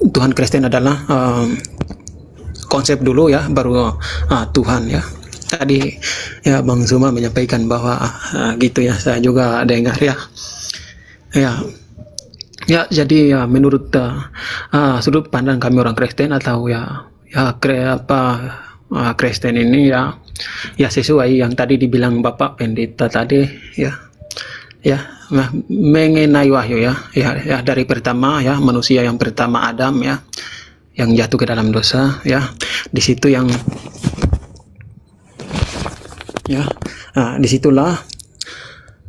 Tuhan Kristen adalah konsep dulu ya, baru Tuhan ya. Tadi ya Bang Zuma menyampaikan bahwa gitu ya, saya juga dengar ya. Ya, jadi ya menurut sudut pandang kami orang Kristen atau Kristen ini ya sesuai yang tadi dibilang Bapak Pendeta tadi ya mengenai wahyu ya dari pertama ya, manusia yang pertama Adam ya, yang jatuh ke dalam dosa ya, di situ yang disitulah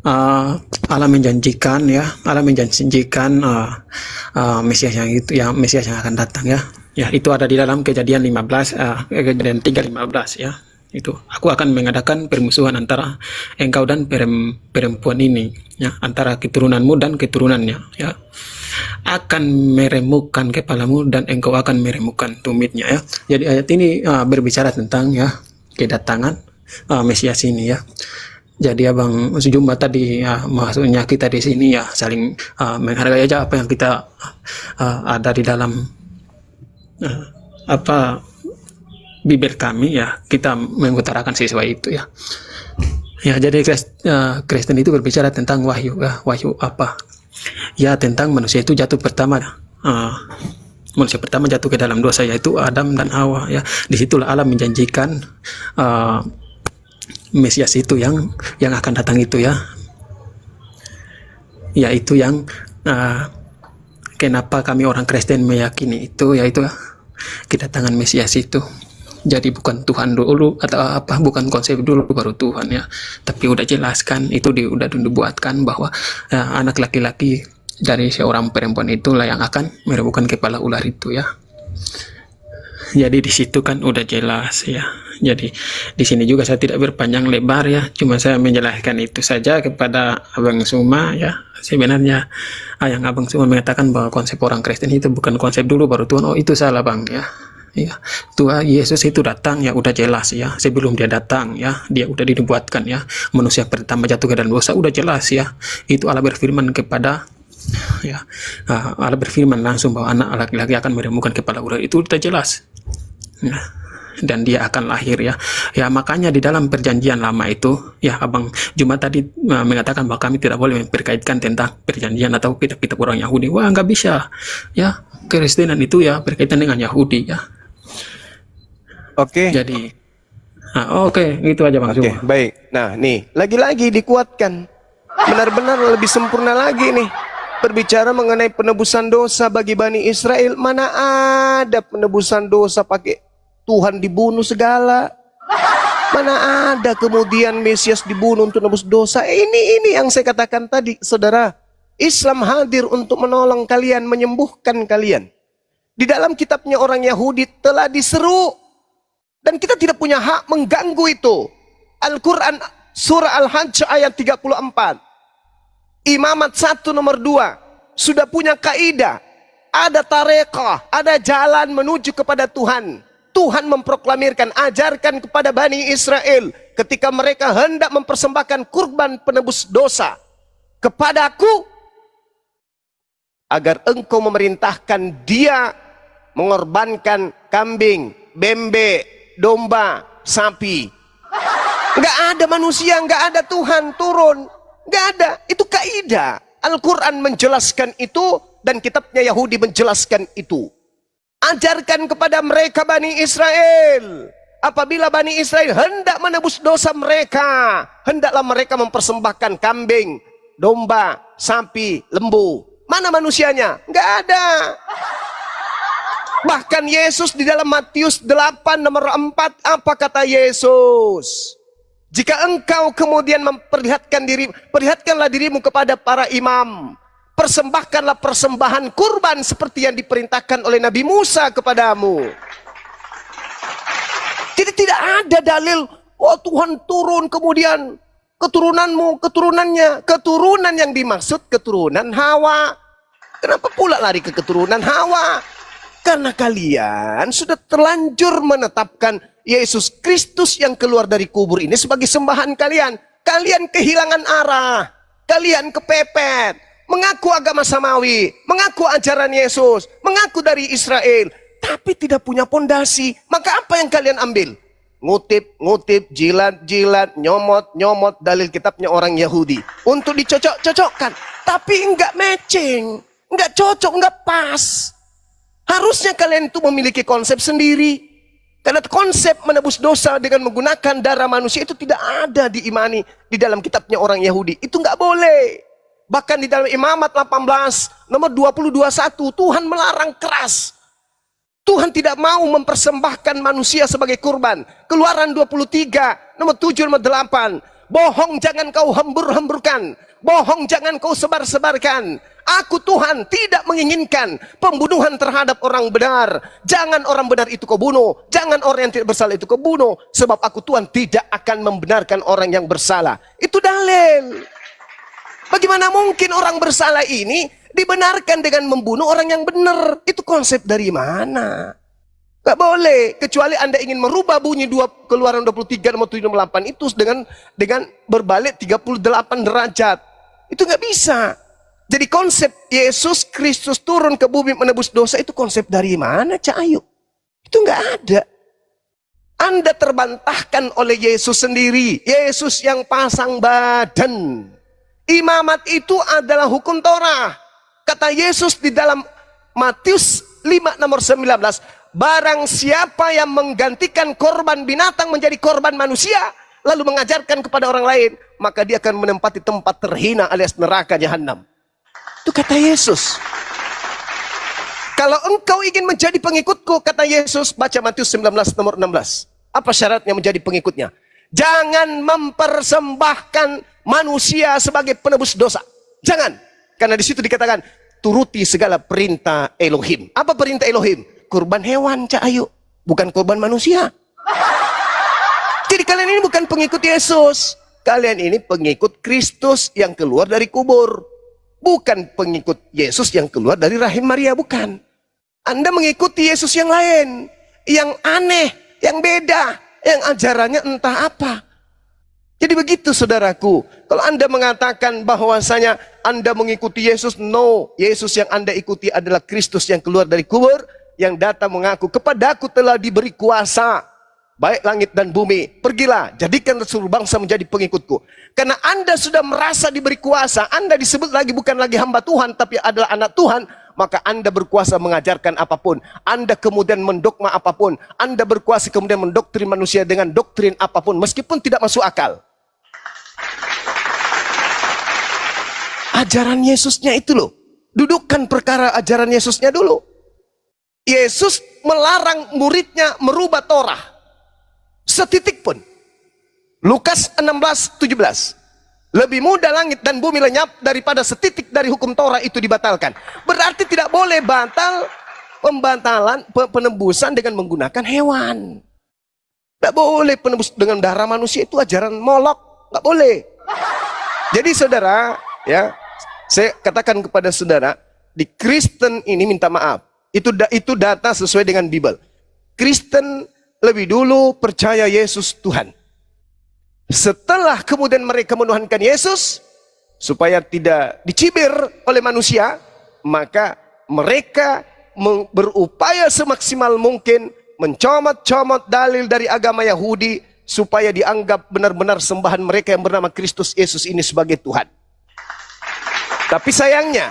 Allah menjanjikan Mesias yang itu ya, Mesias yang akan datang ya. Ya, itu ada di dalam Kejadian 15 Kejadian 3:15 ya. Itu, aku akan mengadakan permusuhan antara engkau dan perempuan ini ya, antara keturunanmu dan keturunannya ya. Akan meremukkan kepalamu dan engkau akan meremukkan tumitnya ya. Jadi ayat ini berbicara tentang ya kedatangan Mesias ini ya. Jadi Abang Zuma tadi maksudnya kita di sini ya saling menghargai aja apa yang kita ada di dalam bibir kami ya, kita mengutarakan sesuai itu ya. Ya, jadi Kristen itu berbicara tentang wahyu ya. Wahyu apa? Ya, tentang manusia itu jatuh pertama. Manusia pertama jatuh ke dalam dosa, yaitu Adam dan Hawa ya. Disitulah Allah menjanjikan Mesias itu yang akan datang itu ya. Yaitu yang kenapa kami orang Kristen meyakini itu, yaitu kedatangan Mesias itu. Jadi bukan Tuhan dulu atau bukan konsep dulu baru Tuhan ya. Tapi udah jelaskan itu, udah dibuatkan bahwa anak laki-laki dari seorang perempuan itulah yang akan meremukkan kepala ular itu ya. Jadi di situ kan udah jelas ya. Jadi di sini juga saya tidak berpanjang lebar ya, cuma saya menjelaskan itu saja kepada Abang Zuma ya. Sebenarnya yang Abang Zuma mengatakan bahwa konsep orang Kristen itu bukan konsep dulu baru Tuhan, oh itu salah Bang ya. Ya, Tuhan Yesus itu datang ya udah jelas ya. Sebelum dia datang ya, dia udah dibuatkan ya. Manusia pertama jatuh ke dalam dosa udah jelas ya. Itu Allah berfirman kepada ya, Allah berfirman langsung bahwa anak laki-laki akan meremukkan kepala ular, itu udah jelas ya. Dan dia akan lahir ya. Ya, makanya di dalam perjanjian lama itu ya, Abang Zuma tadi mengatakan bahwa kami tidak boleh memperkaitkan tentang perjanjian atau kitab-kitab orang Yahudi. Wah, nggak bisa ya. Kekristenan itu ya berkaitan dengan Yahudi ya. Oke. Jadi oke, itu aja Bang Zuma. Baik. Nah, nih lagi-lagi dikuatkan. Benar-benar lebih sempurna lagi nih. Berbicara mengenai penebusan dosa bagi Bani Israel. Mana ada penebusan dosa pakai Tuhan dibunuh segala. Mana ada kemudian Mesias dibunuh untuk menebus dosa. Ini yang saya katakan tadi, saudara. Islam hadir untuk menolong kalian, menyembuhkan kalian. Di dalam kitabnya orang Yahudi telah diseru. Dan kita tidak punya hak mengganggu itu. Al-Quran surah Al-Hajj ayat 34. Imamat 1 nomor 2. Sudah punya kaidah. Ada tarekah, ada jalan menuju kepada Tuhan. Tuhan memproklamirkan, ajarkan kepada Bani Israel. Ketika mereka hendak mempersembahkan kurban penebus dosa. Kepadaku. Agar engkau memerintahkan dia mengorbankan kambing, bembe, domba, sapi. Nggak ada manusia, nggak ada Tuhan turun. Nggak ada, itu kaidah. Al-Quran menjelaskan itu dan kitabnya Yahudi menjelaskan itu. Ajarkan kepada mereka Bani Israel. Apabila Bani Israel hendak menebus dosa mereka, hendaklah mereka mempersembahkan kambing, domba, sapi, lembu. Mana manusianya? Nggak ada. Bahkan Yesus di dalam Matius 8 nomor 4, apa kata Yesus? Jika engkau kemudian perlihatkanlah dirimu kepada para imam. Persembahkanlah persembahan kurban seperti yang diperintahkan oleh Nabi Musa kepadamu. Jadi tidak ada dalil, oh Tuhan turun kemudian keturunanmu, keturunan yang dimaksud keturunan Hawa. Kenapa pula lari ke keturunan Hawa? Karena kalian sudah terlanjur menetapkan Yesus Kristus yang keluar dari kubur ini sebagai sembahan kalian. Kalian kehilangan arah. Kalian kepepet. mengaku agama samawi, mengaku ajaran Yesus, mengaku dari Israel, tapi tidak punya pondasi. Maka apa yang kalian ambil? Ngutip, jilat, nyomot dalil kitabnya orang Yahudi untuk dicocok-cocokkan, tapi enggak matching, enggak cocok, enggak pas. Harusnya kalian itu memiliki konsep sendiri. Karena konsep menebus dosa dengan menggunakan darah manusia itu tidak ada diimani di dalam kitabnya orang Yahudi. Itu enggak boleh. Bahkan di dalam Imamat 18 nomor 20-21 Tuhan melarang keras. Tuhan tidak mau mempersembahkan manusia sebagai kurban. Keluaran 23 nomor 7 nomor 8. Bohong jangan kau hembur-hemburkan. Bohong jangan kau sebar-sebarkan. Aku Tuhan tidak menginginkan pembunuhan terhadap orang benar. Jangan orang benar itu kau bunuh. Jangan orang yang tidak bersalah itu kau bunuh. Sebab aku Tuhan tidak akan membenarkan orang yang bersalah. Itu dalil. Bagaimana mungkin orang bersalah ini dibenarkan dengan membunuh orang yang benar? Itu konsep dari mana? Gak boleh. Kecuali Anda ingin merubah bunyi Keluaran 23 nomor 7 nomor 8 itu dengan berbalik 38 derajat. Itu gak bisa. Jadi konsep Yesus Kristus turun ke bumi menebus dosa itu konsep dari mana, Cak Ayu? Itu nggak ada. Anda terbantahkan oleh Yesus sendiri. Yesus yang pasang badan. Imamat itu adalah hukum Torah. Kata Yesus di dalam Matius 5 nomor 19. Barang siapa yang menggantikan korban binatang menjadi korban manusia, lalu mengajarkan kepada orang lain, maka dia akan menempati tempat terhina alias neraka jahanam. Itu kata Yesus. Kalau engkau ingin menjadi pengikutku, kata Yesus, baca Matius 19 nomor 16. Apa syaratnya menjadi pengikutnya? Jangan mempersembahkan manusia sebagai penebus dosa. Jangan. Karena di situ dikatakan, turuti segala perintah Elohim. Apa perintah Elohim? Kurban hewan, Cak Ayu. Bukan kurban manusia. Jadi kalian ini bukan pengikut Yesus. Kalian ini pengikut Kristus yang keluar dari kubur. Bukan pengikut Yesus yang keluar dari rahim Maria, bukan. Anda mengikuti Yesus yang lain, yang aneh, yang beda, yang ajarannya entah apa. Jadi begitu saudaraku, kalau Anda mengatakan bahwasanya Anda mengikuti Yesus, no. Yesus yang Anda ikuti adalah Kristus yang keluar dari kubur, yang datang mengaku, kepadaku telah diberi kuasa, baik langit dan bumi. Pergilah, jadikan seluruh bangsa menjadi pengikutku. Karena Anda sudah merasa diberi kuasa, Anda disebut lagi bukan lagi hamba Tuhan, tapi adalah anak Tuhan, maka Anda berkuasa mengajarkan apapun. Anda kemudian mendogma apapun. Anda berkuasa kemudian mendoktrin manusia dengan doktrin apapun, meskipun tidak masuk akal. Ajaran Yesusnya itu loh. Dudukkan perkara ajaran Yesusnya dulu. Yesus melarang muridnya merubah Torah. Setitik pun. Lukas 16:17. Lebih mudah langit dan bumi lenyap daripada setitik dari hukum Torah itu dibatalkan. Berarti tidak boleh pembatalan penebusan dengan menggunakan hewan. Tidak boleh penebus dengan darah manusia, itu ajaran Molok. Tidak boleh. Jadi saudara, ya, saya katakan kepada saudara, di Kristen ini minta maaf. Itu data sesuai dengan Bible. Kristen lebih dulu percaya Yesus Tuhan. Setelah kemudian mereka menuhankan Yesus, supaya tidak dicibir oleh manusia, maka mereka berupaya semaksimal mungkin mencomot-comot dalil dari agama Yahudi, supaya dianggap benar-benar sembahan mereka yang bernama Kristus Yesus ini sebagai Tuhan. Tapi sayangnya,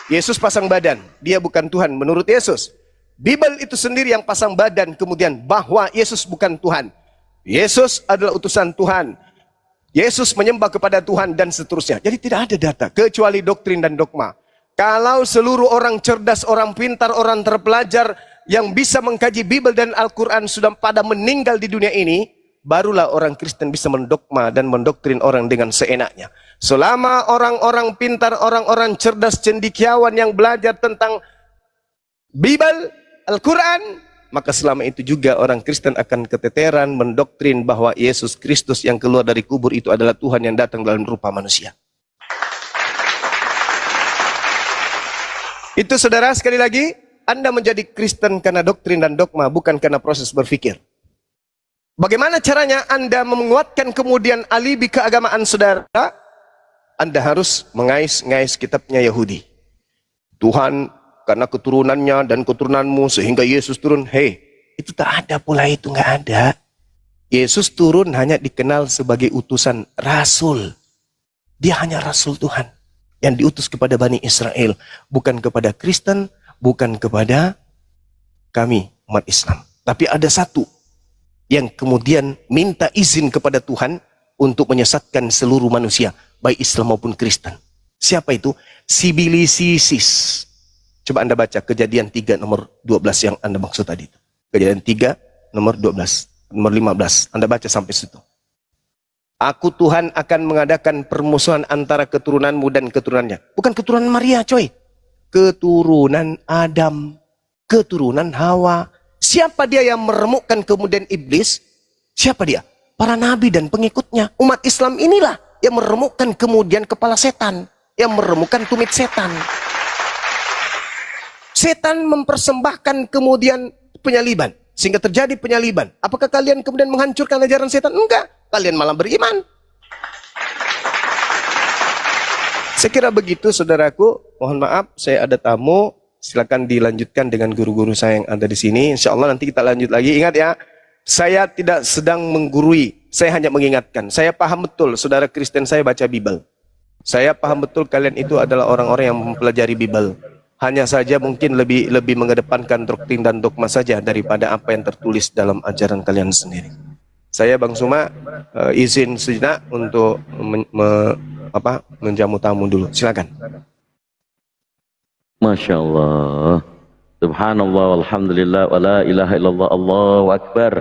Yesus pasang badan, dia bukan Tuhan menurut Yesus. Bible itu sendiri yang pasang badan kemudian bahwa Yesus bukan Tuhan. Yesus adalah utusan Tuhan. Yesus menyembah kepada Tuhan dan seterusnya. Jadi tidak ada data kecuali doktrin dan dogma. Kalau seluruh orang cerdas, orang pintar, orang terpelajar yang bisa mengkaji Bible dan Al-Quran sudah pada meninggal di dunia ini, barulah orang Kristen bisa mendogma dan mendoktrin orang dengan seenaknya. Selama orang-orang pintar, orang-orang cerdas, cendekiawan yang belajar tentang Bible, Al-Quran, maka selama itu juga orang Kristen akan keteteran mendoktrin bahwa Yesus Kristus yang keluar dari kubur itu adalah Tuhan yang datang dalam rupa manusia. Itu saudara, sekali lagi, Anda menjadi Kristen karena doktrin dan dogma, bukan karena proses berpikir. Bagaimana caranya Anda menguatkan kemudian alibi keagamaan saudara? Anda harus mengais-ngais kitabnya Yahudi. Tuhan karena keturunannya dan keturunanmu sehingga Yesus turun. Hei, itu tak ada pula, itu nggak ada. Yesus turun hanya dikenal sebagai utusan rasul. Dia hanya rasul Tuhan yang diutus kepada Bani Israel, bukan kepada Kristen, bukan kepada kami umat Islam. Tapi ada satu yang kemudian minta izin kepada Tuhan untuk menyesatkan seluruh manusia, baik Islam maupun Kristen. Siapa itu? Sibilisisis. Coba Anda baca Kejadian 3 nomor 12 yang Anda maksud tadi. Kejadian 3 nomor 12, nomor 15. Anda baca sampai situ. Aku Tuhan akan mengadakan permusuhan antara keturunanmu dan keturunannya. Bukan keturunan Maria, coy. Keturunan Adam, keturunan Hawa. Siapa dia yang meremukkan kemudian iblis? Siapa dia? Para nabi dan pengikutnya. Umat Islam inilah yang meremukkan kemudian kepala setan, yang meremukkan tumit setan. Setan mempersembahkan kemudian penyaliban, sehingga terjadi penyaliban. Apakah kalian kemudian menghancurkan ajaran setan? Enggak, kalian malah beriman. Saya kira begitu, saudaraku. Mohon maaf, saya ada tamu. Silakan dilanjutkan dengan guru-guru saya yang ada di sini. Insya Allah nanti kita lanjut lagi. Ingat ya, saya tidak sedang menggurui, saya hanya mengingatkan. Saya paham betul, saudara Kristen saya baca Bible. Saya paham betul kalian itu adalah orang-orang yang mempelajari Bible. Hanya saja mungkin lebih mengedepankan doktrin dan dogma saja daripada apa yang tertulis dalam ajaran kalian sendiri. Saya Bang Suma izin sejenak untuk menjamu tamu dulu. Silakan. Masya Allah, subhanallah, alhamdulillah, wa la ilaha illallah, Allahu Akbar.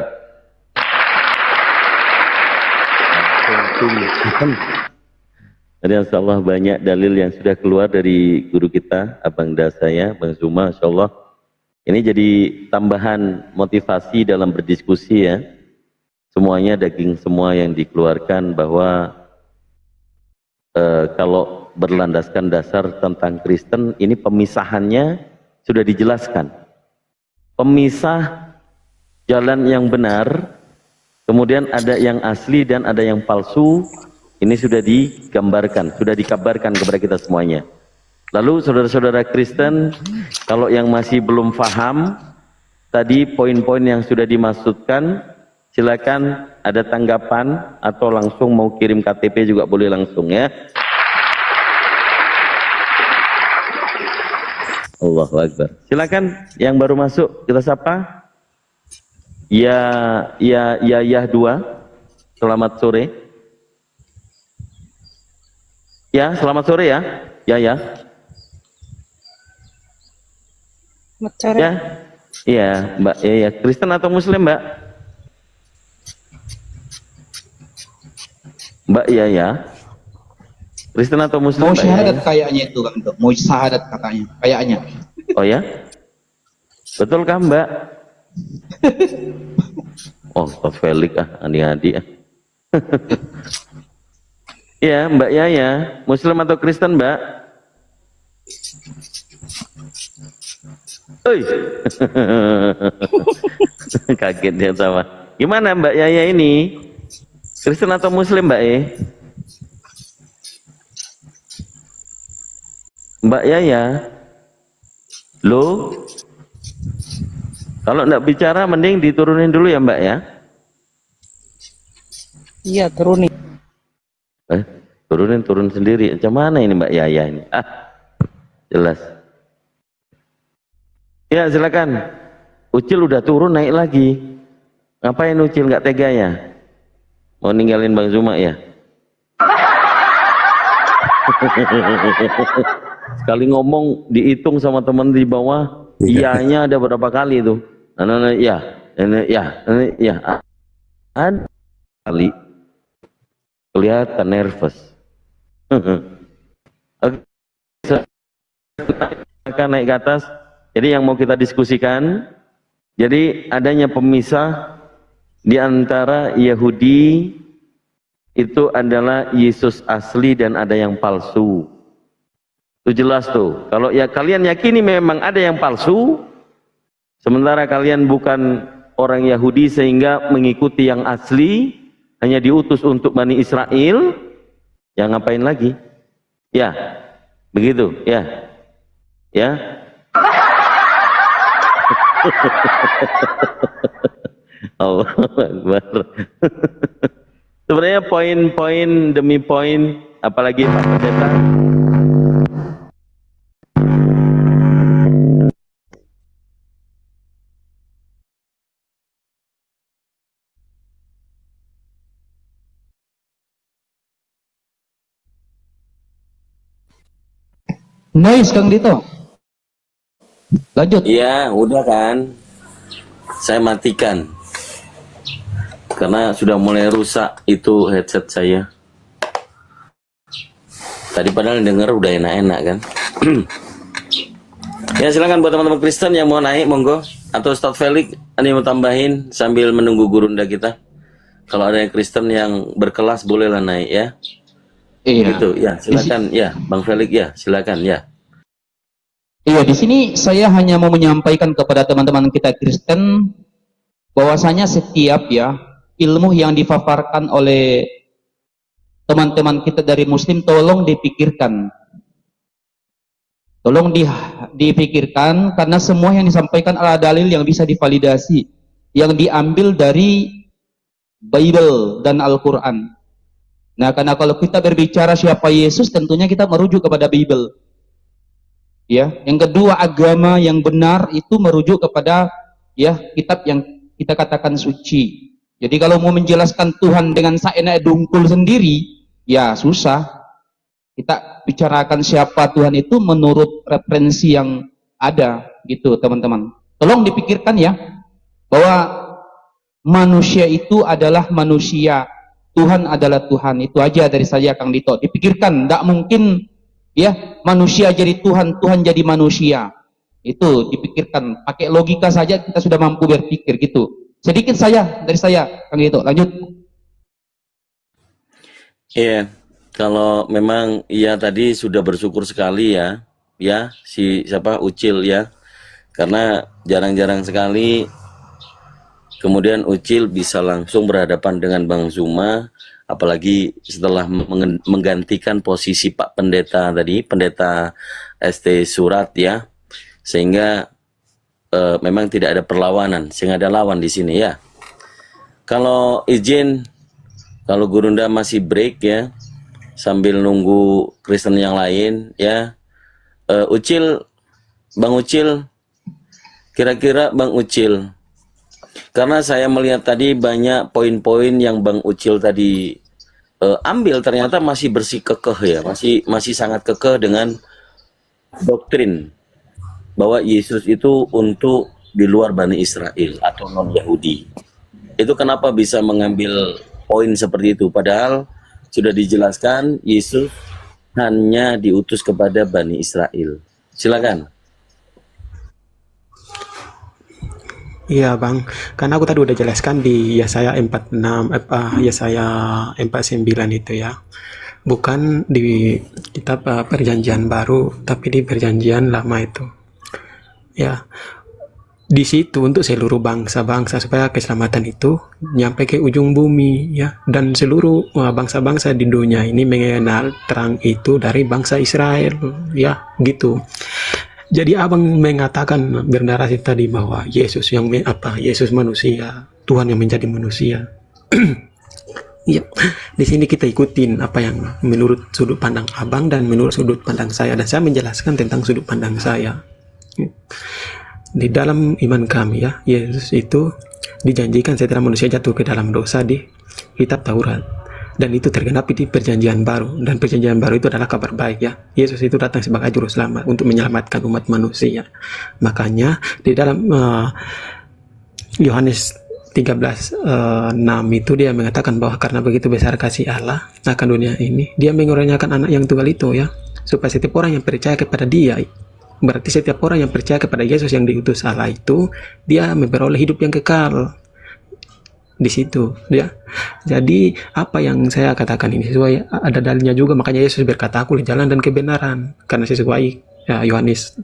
Jadi insya Allah banyak dalil yang sudah keluar dari guru kita, Abang Dasaya, Bang Zuma, insya Allah. Ini jadi tambahan motivasi dalam berdiskusi ya. Semuanya daging semua yang dikeluarkan bahwa kalau berlandaskan dasar tentang Kristen, ini pemisahannya sudah dijelaskan. Pemisah jalan yang benar, kemudian ada yang asli dan ada yang palsu, ini sudah digambarkan, sudah dikabarkan kepada kita semuanya. Lalu saudara-saudara Kristen, kalau yang masih belum paham, tadi poin-poin yang sudah dimaksudkan, silakan ada tanggapan atau langsung mau kirim KTP juga boleh langsung ya. Allahu Akbar. Silakan yang baru masuk kita sapa. Ya 2. Selamat sore. Ya, selamat sore ya. Ya. Selamat sore. Ya. Iya, Mbak. Ya, Kristen atau Muslim, Mbak? Mbak ya. Kristen atau Muslim? Mau syahadat kayaknya itu kan, mau syahadat katanya, kayaknya. Oh ya? Betul kah Mbak? Oh, Felix adik-adik Ya, Mbak Yaya, Muslim atau Kristen Mbak? Oi. Kaget dia sama. Gimana Mbak Yaya ini? Kristen atau Muslim Mbak Mbak Yaya, lo kalau enggak bicara mending diturunin dulu ya Mbak ya. Iya, turunin. Turun sendiri. Macam mana ini Mbak Yaya ini? Jelas. Ya silakan. Ucil udah turun naik lagi. Ngapain Ucil nggak tega ya? Mau ninggalin Bang Zuma ya? Sekali ngomong dihitung sama teman di bawah, iyanya ada berapa kali tuh? Ya, ada kali kelihatan nervous. Akan naik ke atas. Jadi yang mau kita diskusikan, jadi adanya pemisah di antara Yahudi itu adalah Yesus asli dan ada yang palsu. Itu jelas tuh. Kalau ya kalian yakini memang ada yang palsu, sementara kalian bukan orang Yahudi sehingga mengikuti yang asli, hanya diutus untuk Bani Israel, ya ngapain lagi? Ya, begitu, ya. Ya. Allah Akbar. Sebenarnya poin-poin demi poin, apalagi Pak Pendeta. Noise Kang Dito. Lanjut. Iya, udah kan. Saya matikan. Karena sudah mulai rusak itu headset saya. Tadi padahal denger udah enak-enak kan. Ya silakan buat teman-teman Kristen yang mau naik, monggo. Atau Ustadz Felix, ada yang mau tambahin sambil menunggu gurunda kita. Kalau ada yang Kristen yang berkelas bolehlah naik ya. Iya. Gitu, ya silakan ya, Bang Felix ya, silakan ya. Iya, di sini saya hanya mau menyampaikan kepada teman-teman kita Kristen bahwasanya setiap ya ilmu yang dipaparkan oleh teman-teman kita dari Muslim tolong dipikirkan. Tolong dipikirkan karena semua yang disampaikan adalah dalil yang bisa divalidasi, yang diambil dari Bible dan Al-Quran. Nah, karena kalau kita berbicara siapa Yesus, tentunya kita merujuk kepada Bible. Ya, yang kedua, agama yang benar itu merujuk kepada ya kitab yang kita katakan suci. Jadi kalau mau menjelaskan Tuhan dengan seenak dungkul sendiri, ya susah. Kita bicarakan siapa Tuhan itu menurut referensi yang ada, gitu teman-teman. Tolong dipikirkan ya, bahwa manusia itu adalah manusia, Tuhan adalah Tuhan. Itu aja dari saya Kang Dito. Dipikirkan, tidak mungkin ya manusia jadi Tuhan, Tuhan jadi manusia. Itu dipikirkan, pakai logika saja kita sudah mampu berpikir gitu. Sedikit dari saya Kang Dito. Lanjut. Iya, kalau memang ia tadi sudah bersyukur sekali ya si siapa Ucil ya, karena jarang-jarang sekali kemudian Ucil bisa langsung berhadapan dengan Bang Zuma, apalagi setelah menggantikan posisi Pak Pendeta tadi, Pendeta ST Surat ya, sehingga memang tidak ada perlawanan, sehingga ada lawan di sini ya. Kalau izin, kalau Gurunda masih break ya, sambil nunggu Kristen yang lain ya, Ucil, Bang Ucil, kira-kira Bang Ucil, karena saya melihat tadi banyak poin-poin yang Bang Ucil tadi ambil, ternyata masih bersikukuh ya, masih sangat kekeh dengan doktrin bahwa Yesus itu untuk di luar Bani Israel atau non-Yahudi. Itu kenapa bisa mengambil poin seperti itu, padahal sudah dijelaskan Yesus hanya diutus kepada Bani Israel. Silakan. Iya Bang, karena aku tadi udah jelaskan di Yesaya 46, Yesaya 49 itu ya. Bukan di kitab Perjanjian Baru, tapi di Perjanjian Lama itu. Ya, di situ untuk seluruh bangsa-bangsa supaya keselamatan itu nyampe ke ujung bumi ya, dan seluruh bangsa-bangsa di dunia ini mengenal terang itu dari bangsa Israel ya, gitu. Jadi abang mengatakan bernarasi tadi bahwa Yesus yang Yesus manusia, Tuhan yang menjadi manusia. Ya, di sini kita ikutin apa yang menurut sudut pandang abang dan menurut sudut pandang saya, dan saya menjelaskan tentang sudut pandang saya. Di dalam iman kami ya, Yesus itu dijanjikan setelah manusia jatuh ke dalam dosa di kitab Taurat, dan itu tergenapi di Perjanjian Baru, dan Perjanjian Baru itu adalah kabar baik ya. Yesus itu datang sebagai juru selamat untuk menyelamatkan umat manusia. Makanya di dalam Yohanes 13:6 itu dia mengatakan bahwa karena begitu besar kasih Allah akan dunia ini, dia mengurniakan anak yang tunggal itu ya, supaya setiap orang yang percaya kepada dia, berarti setiap orang yang percaya kepada Yesus yang diutus Allah itu, dia memperoleh hidup yang kekal. Di situ ya. Jadi apa yang saya katakan ini sesuai, ada dalilnya juga. Makanya Yesus berkata, aku jalan dan kebenaran, karena sesuai ya, Yohanes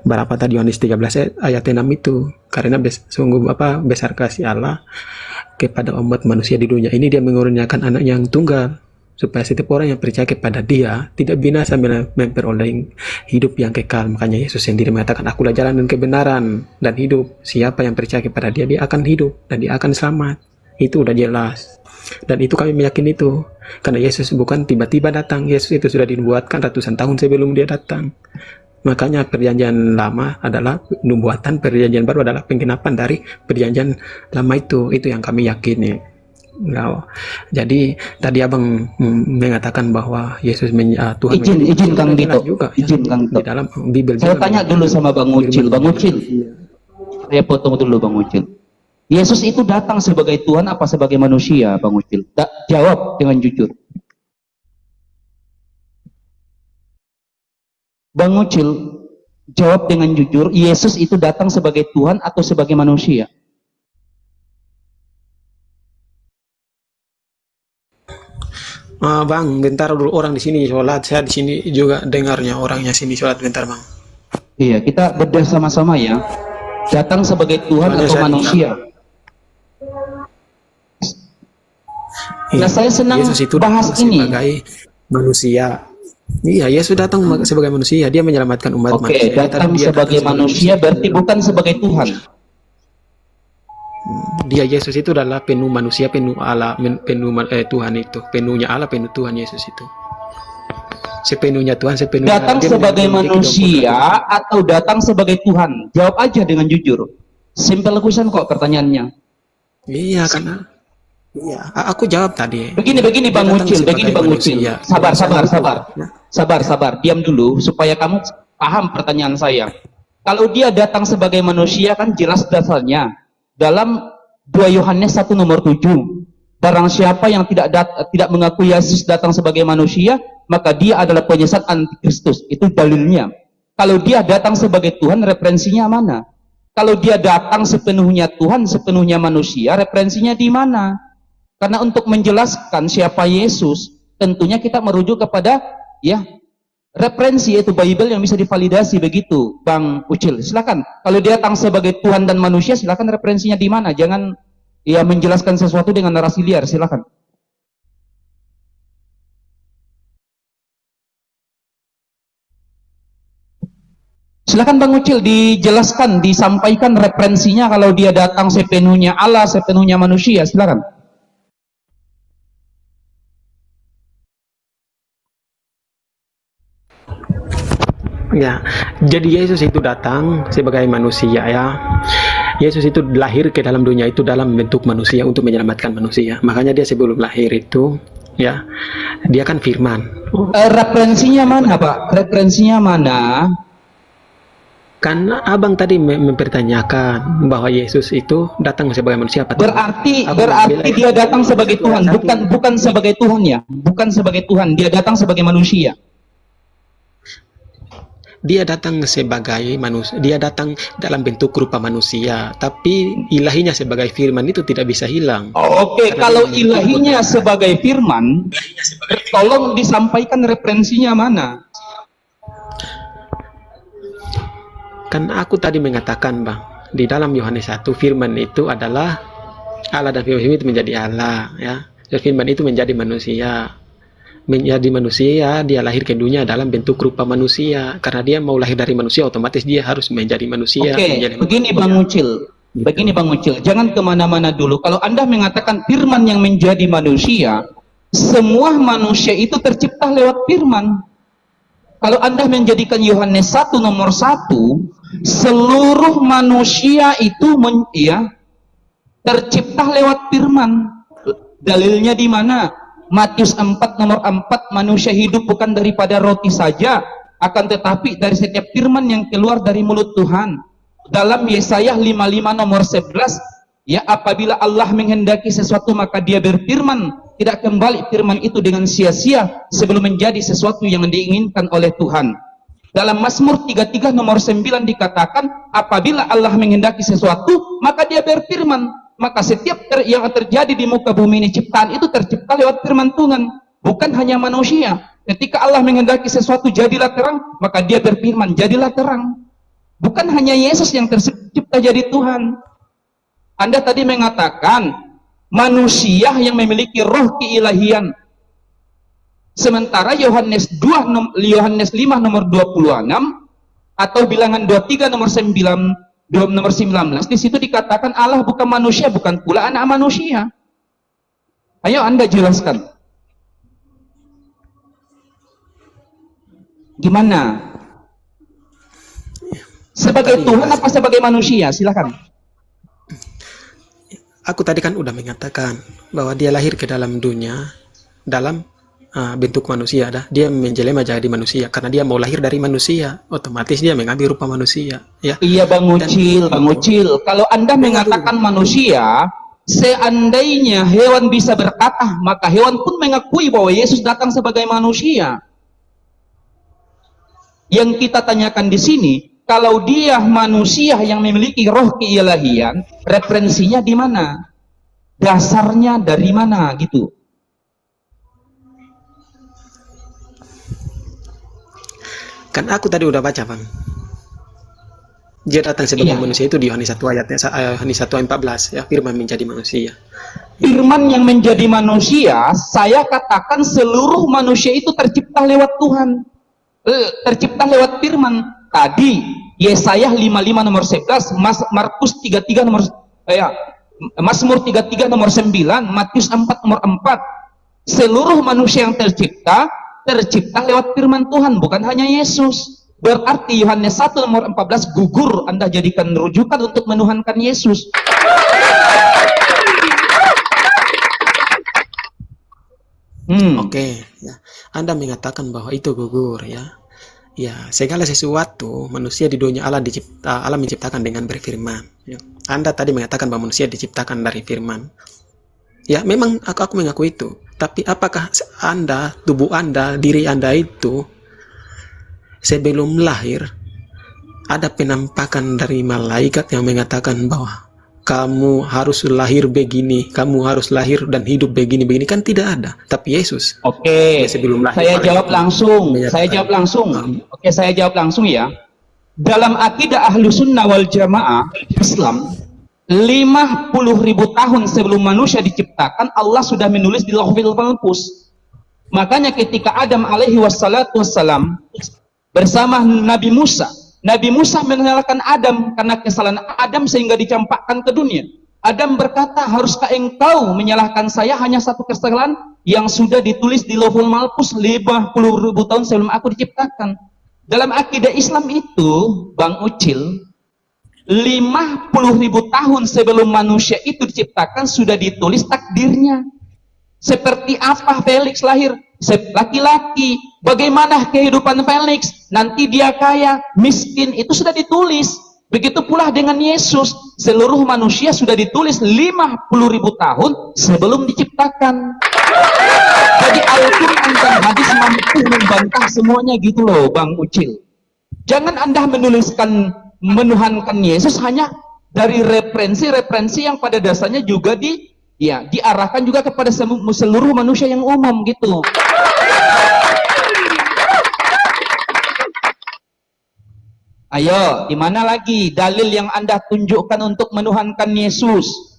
berapa tadi, Yohanes 13 ayat 6 itu, karena sungguh besar kasih Allah kepada umat manusia di dunia ini, dia mengurniakan anak yang tunggal supaya setiap orang yang percaya kepada dia tidak binasa, memperoleh hidup yang kekal. Makanya Yesus sendiri mengatakan, akulah jalan dan kebenaran dan hidup. Siapa yang percaya kepada dia, dia akan hidup dan dia akan selamat. Itu udah jelas. Dan itu kami meyakini itu. Karena Yesus bukan tiba-tiba datang. Yesus itu sudah dibuatkan ratusan tahun sebelum dia datang. Makanya perjanjian lama adalah nubuatan, perjanjian baru adalah penggenapan dari perjanjian lama itu. Itu yang kami yakini. Nah, jadi tadi abang mengatakan bahwa Yesus Tuhan izin Kang Dito juga, izin ya, Kang Dito. di dalam Bible Saya tanya dulu sama Bang Ucil. Bang Ucil, saya potong dulu Bang Ucil. Yesus itu datang sebagai Tuhan apa sebagai manusia, Bang Ucil? Jawab dengan jujur. Bang Ucil, jawab dengan jujur. Yesus itu datang sebagai Tuhan atau sebagai manusia? Bang, bentar dulu, orang di sini sholat, saya di sini juga dengarnya orangnya sini sholat, bentar Bang. Iya, kita bedah sama-sama ya. Datang sebagai Tuhan atau manusia? Nah, saya senang Yesus itu bahas ini sebagai manusia. Iya, Yesus datang sebagai manusia, dia menyelamatkan umat manusia. Oke, datang sebagai manusia berarti bukan sebagai Tuhan. Dia Yesus itu adalah penuh manusia, penuh Allah, penuh Tuhan itu, penuhnya Allah, penuh Tuhan Yesus itu. Sepenuhnya Tuhan, sepenuhnya Datang Allah. sebagai manusia atau datang sebagai Tuhan? Jawab aja dengan jujur. Simple question kok pertanyaannya. Iya, karena iya, aku jawab tadi. Begini Bang Ucil, Sabar. Diam dulu supaya kamu paham pertanyaan saya. Kalau dia datang sebagai manusia kan jelas dasarnya. Dalam 2 Yohanes 1 nomor 7, barang siapa yang tidak mengaku Yesus datang sebagai manusia, maka dia adalah penyesat antikristus. Itu dalilnya. Kalau dia datang sebagai Tuhan, referensinya mana? Kalau dia datang sepenuhnya Tuhan, sepenuhnya manusia, referensinya di mana? Karena untuk menjelaskan siapa Yesus, tentunya kita merujuk kepada referensi, yaitu Bible yang bisa divalidasi. Begitu Bang Ucil, silakan. Kalau dia datang sebagai Tuhan dan manusia, silakan referensinya di mana. Jangan menjelaskan sesuatu dengan narasi liar. Silakan. Silakan Bang Ucil, dijelaskan, disampaikan referensinya kalau dia datang sepenuhnya Allah, sepenuhnya manusia. Silakan. Ya, jadi Yesus itu datang sebagai manusia ya. Yesus itu lahir ke dalam dunia itu dalam bentuk manusia untuk menyelamatkan manusia. Makanya dia sebelum lahir itu ya, dia kan firman. Referensinya mana, Pak? Referensinya mana? Karena abang tadi mempertanyakan bahwa Yesus itu datang sebagai manusia. Berarti dia datang sebagai Tuhan, bukan sebagai Tuhan ya, bukan sebagai Tuhan. Dia datang sebagai manusia. Dia datang sebagai manusia, dia datang dalam bentuk rupa manusia, tapi ilahinya sebagai firman itu tidak bisa hilang. Oke, kalau ilahinya sebagai firman, tolong disampaikan referensinya mana? Kan aku tadi mengatakan Bang, di dalam Yohanes 1 firman itu adalah Allah dan firman itu menjadi Allah ya. Dan firman itu menjadi manusia. Menjadi manusia, dia lahir ke dunia dalam bentuk rupa manusia. Karena dia mau lahir dari manusia, otomatis dia harus menjadi manusia. Oke, begini Bang Ucil, begini Bang Ucil, jangan kemana-mana dulu. Kalau Anda mengatakan firman yang menjadi manusia, semua manusia itu tercipta lewat firman. Kalau Anda menjadikan Yohanes 1 nomor 1, seluruh manusia itu tercipta lewat firman. Dalilnya di mana? Matius 4 nomor 4, manusia hidup bukan daripada roti saja, akan tetapi dari setiap firman yang keluar dari mulut Tuhan. Dalam Yesaya 55 nomor 11, ya, apabila Allah menghendaki sesuatu maka dia berfirman, tidak kembali firman itu dengan sia-sia sebelum menjadi sesuatu yang diinginkan oleh Tuhan. Dalam Mazmur 33 nomor 9 dikatakan, apabila Allah menghendaki sesuatu maka dia berfirman. Maka setiap yang terjadi di muka bumi ini ciptaan itu tercipta lewat firman Tuhan, bukan hanya manusia. Ketika Allah menghendaki sesuatu jadilah terang, maka dia berfirman jadilah terang. Bukan hanya Yesus yang tercipta jadi Tuhan. Anda tadi mengatakan manusia yang memiliki roh keilahian. Sementara Yohanes 5 nomor 26 atau bilangan 23 nomor 19 di situ dikatakan Allah bukan manusia, bukan pula anak manusia. Ayo Anda jelaskan. Gimana? Sebagai Tuhan apa sebagai manusia? Silakan. Aku tadi kan udah mengatakan bahwa dia lahir ke dalam dunia dalam bentuk manusia, dia menjelma jadi manusia karena dia mau lahir dari manusia, otomatis dia mengambil rupa manusia, ya. Iya Bang Ucil, Bang Ucil. Kalau Anda mengatakan manusia, seandainya hewan bisa berkata, maka hewan pun mengakui bahwa Yesus datang sebagai manusia. Yang kita tanyakan di sini, kalau dia manusia yang memiliki roh keilahian, referensinya di mana? Dasarnya dari mana gitu? Kan aku tadi udah baca, Bang. Dia datang sebagai manusia itu di Yohanes 1 ayatnya, Yohanes 1 ayat 14, ya, firman menjadi manusia. Firman yang menjadi manusia, saya katakan seluruh manusia itu tercipta lewat Tuhan. Tercipta lewat firman. Tadi Yesaya 55 nomor 11, Markus 33 nomor Mazmur 33 nomor 9, Matius 4 nomor 4. Seluruh manusia yang tercipta lewat firman Tuhan, bukan hanya Yesus. Berarti Yohanes 1 nomor 14 gugur Anda jadikan rujukan untuk menuhankan Yesus. Oke, ya. Anda mengatakan bahwa itu gugur, ya. Ya, segala sesuatu manusia di dunia Allah menciptakan dengan berfirman. Ya. Anda tadi mengatakan bahwa manusia diciptakan dari firman. Ya, memang aku mengaku itu. Tapi apakah Anda, tubuh Anda, diri Anda itu sebelum lahir ada penampakan dari malaikat yang mengatakan bahwa kamu harus lahir begini, kamu harus lahir dan hidup begini-begini? Kan tidak ada. Tapi Yesus. Oke, sebelum lahir, saya jawab langsung. Oke, saya jawab langsung ya. Dalam akidah Ahlussunnah wal Jamaah Islam, 50.000 tahun sebelum manusia diciptakan, Allah sudah menulis di Lauhul Mahfuz. Makanya ketika Adam alaihi wassalam bersama Nabi Musa menyalahkan Adam karena kesalahan Adam sehingga dicampakkan ke dunia. Adam berkata, haruskah engkau menyalahkan saya hanya satu kesalahan yang sudah ditulis di Lauhul Mahfuz 50.000 tahun sebelum aku diciptakan. Dalam akidah Islam itu, Bang Ucil, 50.000 tahun sebelum manusia itu diciptakan sudah ditulis takdirnya. Seperti apa Felix lahir? Laki-laki. Bagaimana kehidupan Felix? Nanti dia kaya, miskin, itu sudah ditulis. Begitu pula dengan Yesus. Seluruh manusia sudah ditulis 50.000 tahun sebelum diciptakan. Jadi Al-Quran dan hadis mampu membantah semuanya gitu loh Bang Ucil. Jangan Anda menuhankan Yesus hanya dari referensi-referensi yang pada dasarnya juga diarahkan juga kepada seluruh manusia yang umum gitu. Ayo, di mana lagi dalil yang Anda tunjukkan untuk menuhankan Yesus?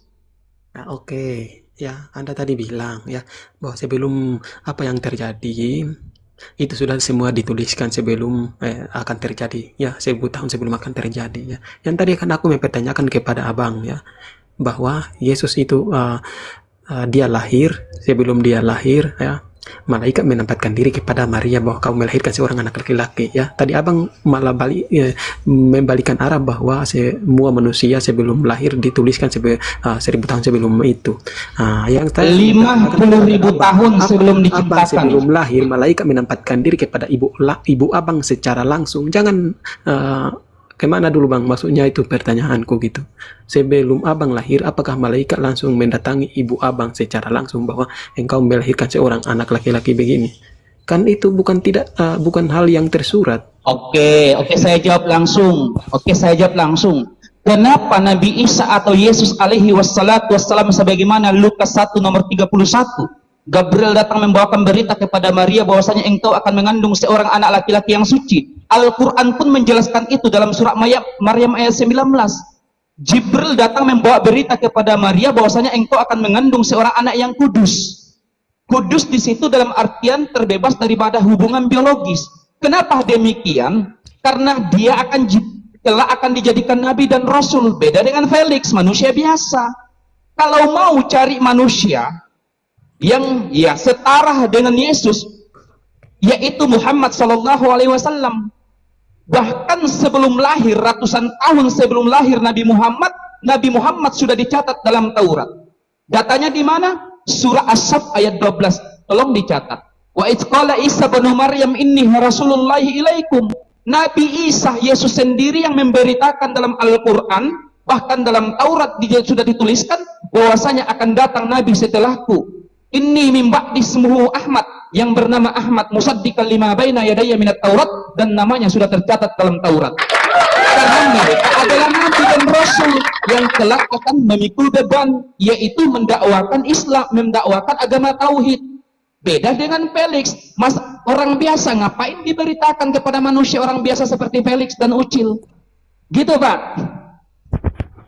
Nah, oke. Ya, Anda tadi bilang ya bahwa sebelum apa yang terjadi itu sudah semua dituliskan sebelum akan terjadi, ya, 1000 tahun sebelum akan terjadi, ya. Yang tadi akan aku mempertanyakan kepada abang, ya, bahwa Yesus itu dia lahir, sebelum dia lahir, ya, malaikat menempatkan diri kepada Maria bahwa kamu melahirkan seorang anak laki-laki, ya. Tadi abang malah membalikan arah bahwa semua manusia sebelum lahir dituliskan 1000 tahun sebelum itu. Yang tadi 50.000 tahun sebelum diciptakan. Sebelum lahir malaikat menempatkan diri kepada ibu abang secara langsung. Jangan kemana dulu Bang? Maksudnya itu pertanyaanku gitu. Sebelum abang lahir, apakah malaikat langsung mendatangi ibu abang secara langsung bahwa engkau melahirkan seorang anak laki-laki begini? Kan itu bukan hal yang tersurat. Oke, saya jawab langsung. Kenapa Nabi Isa atau Yesus alaihi wassalam sebagaimana Lukas 1 nomor 31? Gabriel datang membawakan berita kepada Maria bahwasanya engkau akan mengandung seorang anak laki-laki yang suci. Al-Quran pun menjelaskan itu dalam surah Maryam ayat 19. Jibril datang membawa berita kepada Maria bahwasanya engkau akan mengandung seorang anak yang kudus. Kudus di situ dalam artian terbebas daripada hubungan biologis. Kenapa demikian? Karena dia kelak akan dijadikan nabi dan rasul. Beda dengan Felix, manusia biasa. Kalau mau cari manusia yang ya setara dengan Yesus, yaitu Muhammad Sallallahu Alaihi Wasallam. Bahkan sebelum lahir, ratusan tahun sebelum lahir Nabi Muhammad sudah dicatat dalam Taurat. Datanya di mana? Surah As-Saff ayat 12. Tolong dicatat. Wa idz qala Isa bin Maryam inni rasulullahi ilaikum. Nabi Isa, Yesus sendiri yang memberitakan dalam Al-Qur'an, bahkan dalam Taurat sudah dituliskan bahwasanya akan datang nabi setelahku. Inni min ba'di ismuhu Ahmad, yang bernama Ahmad, musaddiqan lima baina yadayya minat Taurat, dan namanya sudah tercatat dalam Taurat. Karena mereka adalah nabi dan rasul yang kelak akan memikul beban, yaitu mendakwakan Islam, mendakwakan agama tauhid. Beda dengan Felix, orang biasa ngapain diberitakan kepada manusia orang biasa seperti Felix dan Ucil? Gitu, Pak.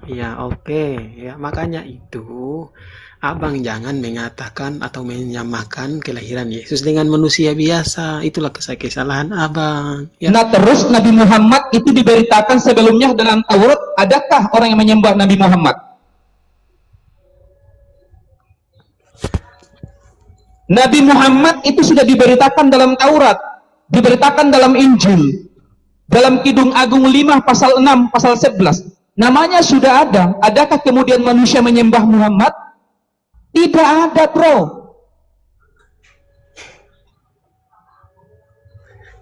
Ya, oke. Ya, makanya itu Abang jangan mengatakan atau menyamakan kelahiran Yesus dengan manusia biasa. Itulah kesalahan Abang. Ya. Nah, terus Nabi Muhammad itu diberitakan sebelumnya dalam Taurat. Adakah orang yang menyembah Nabi Muhammad? Nabi Muhammad itu sudah diberitakan dalam Taurat, diberitakan dalam Injil, dalam Kidung Agung 5 pasal 6 pasal 11. Namanya sudah ada. Adakah kemudian manusia menyembah Muhammad? Tidak ada, bro.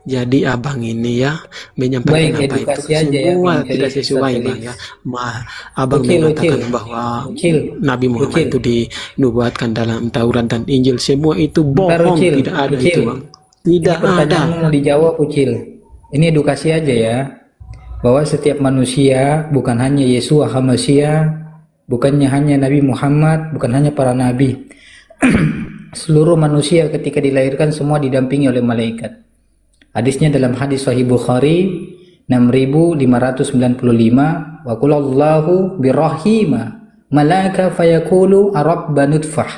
Jadi abang ini ya menyampaikan Baik, apa itu edukasi aja ya, semua Bang tidak Felix, sesuai Ustaz bang Felix. ya. Abang mengatakan bahwa Nabi Muhammad Ucil. itu dinubuatkan dalam Taurat dan Injil, semua itu bohong, Ucil. tidak ada Ucil. itu bang. Tidak Ini pertanyaan ada. mau dijawab, Ucil. Ini edukasi aja ya, bahwa setiap manusia bukan hanya Yesua Hamasia, bukannya hanya Nabi Muhammad, bukan hanya para nabi. Seluruh manusia ketika dilahirkan semua didampingi oleh malaikat. Hadisnya dalam hadis Sahih Bukhari 6595, wa qulallahu birrahima malaka fayaqulu arabba nutfah.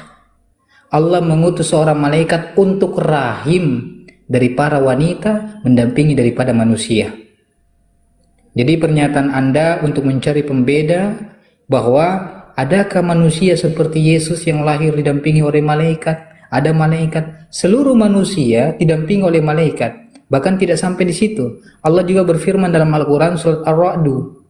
Allah mengutus seorang malaikat untuk rahim dari para wanita mendampingi daripada manusia. Jadi pernyataan Anda untuk mencari pembeda bahwa adakah manusia seperti Yesus yang lahir didampingi oleh malaikat? Ada malaikat. Seluruh manusia didampingi oleh malaikat. Bahkan tidak sampai di situ. Allah juga berfirman dalam Al-Quran surat Ar-Ra'du.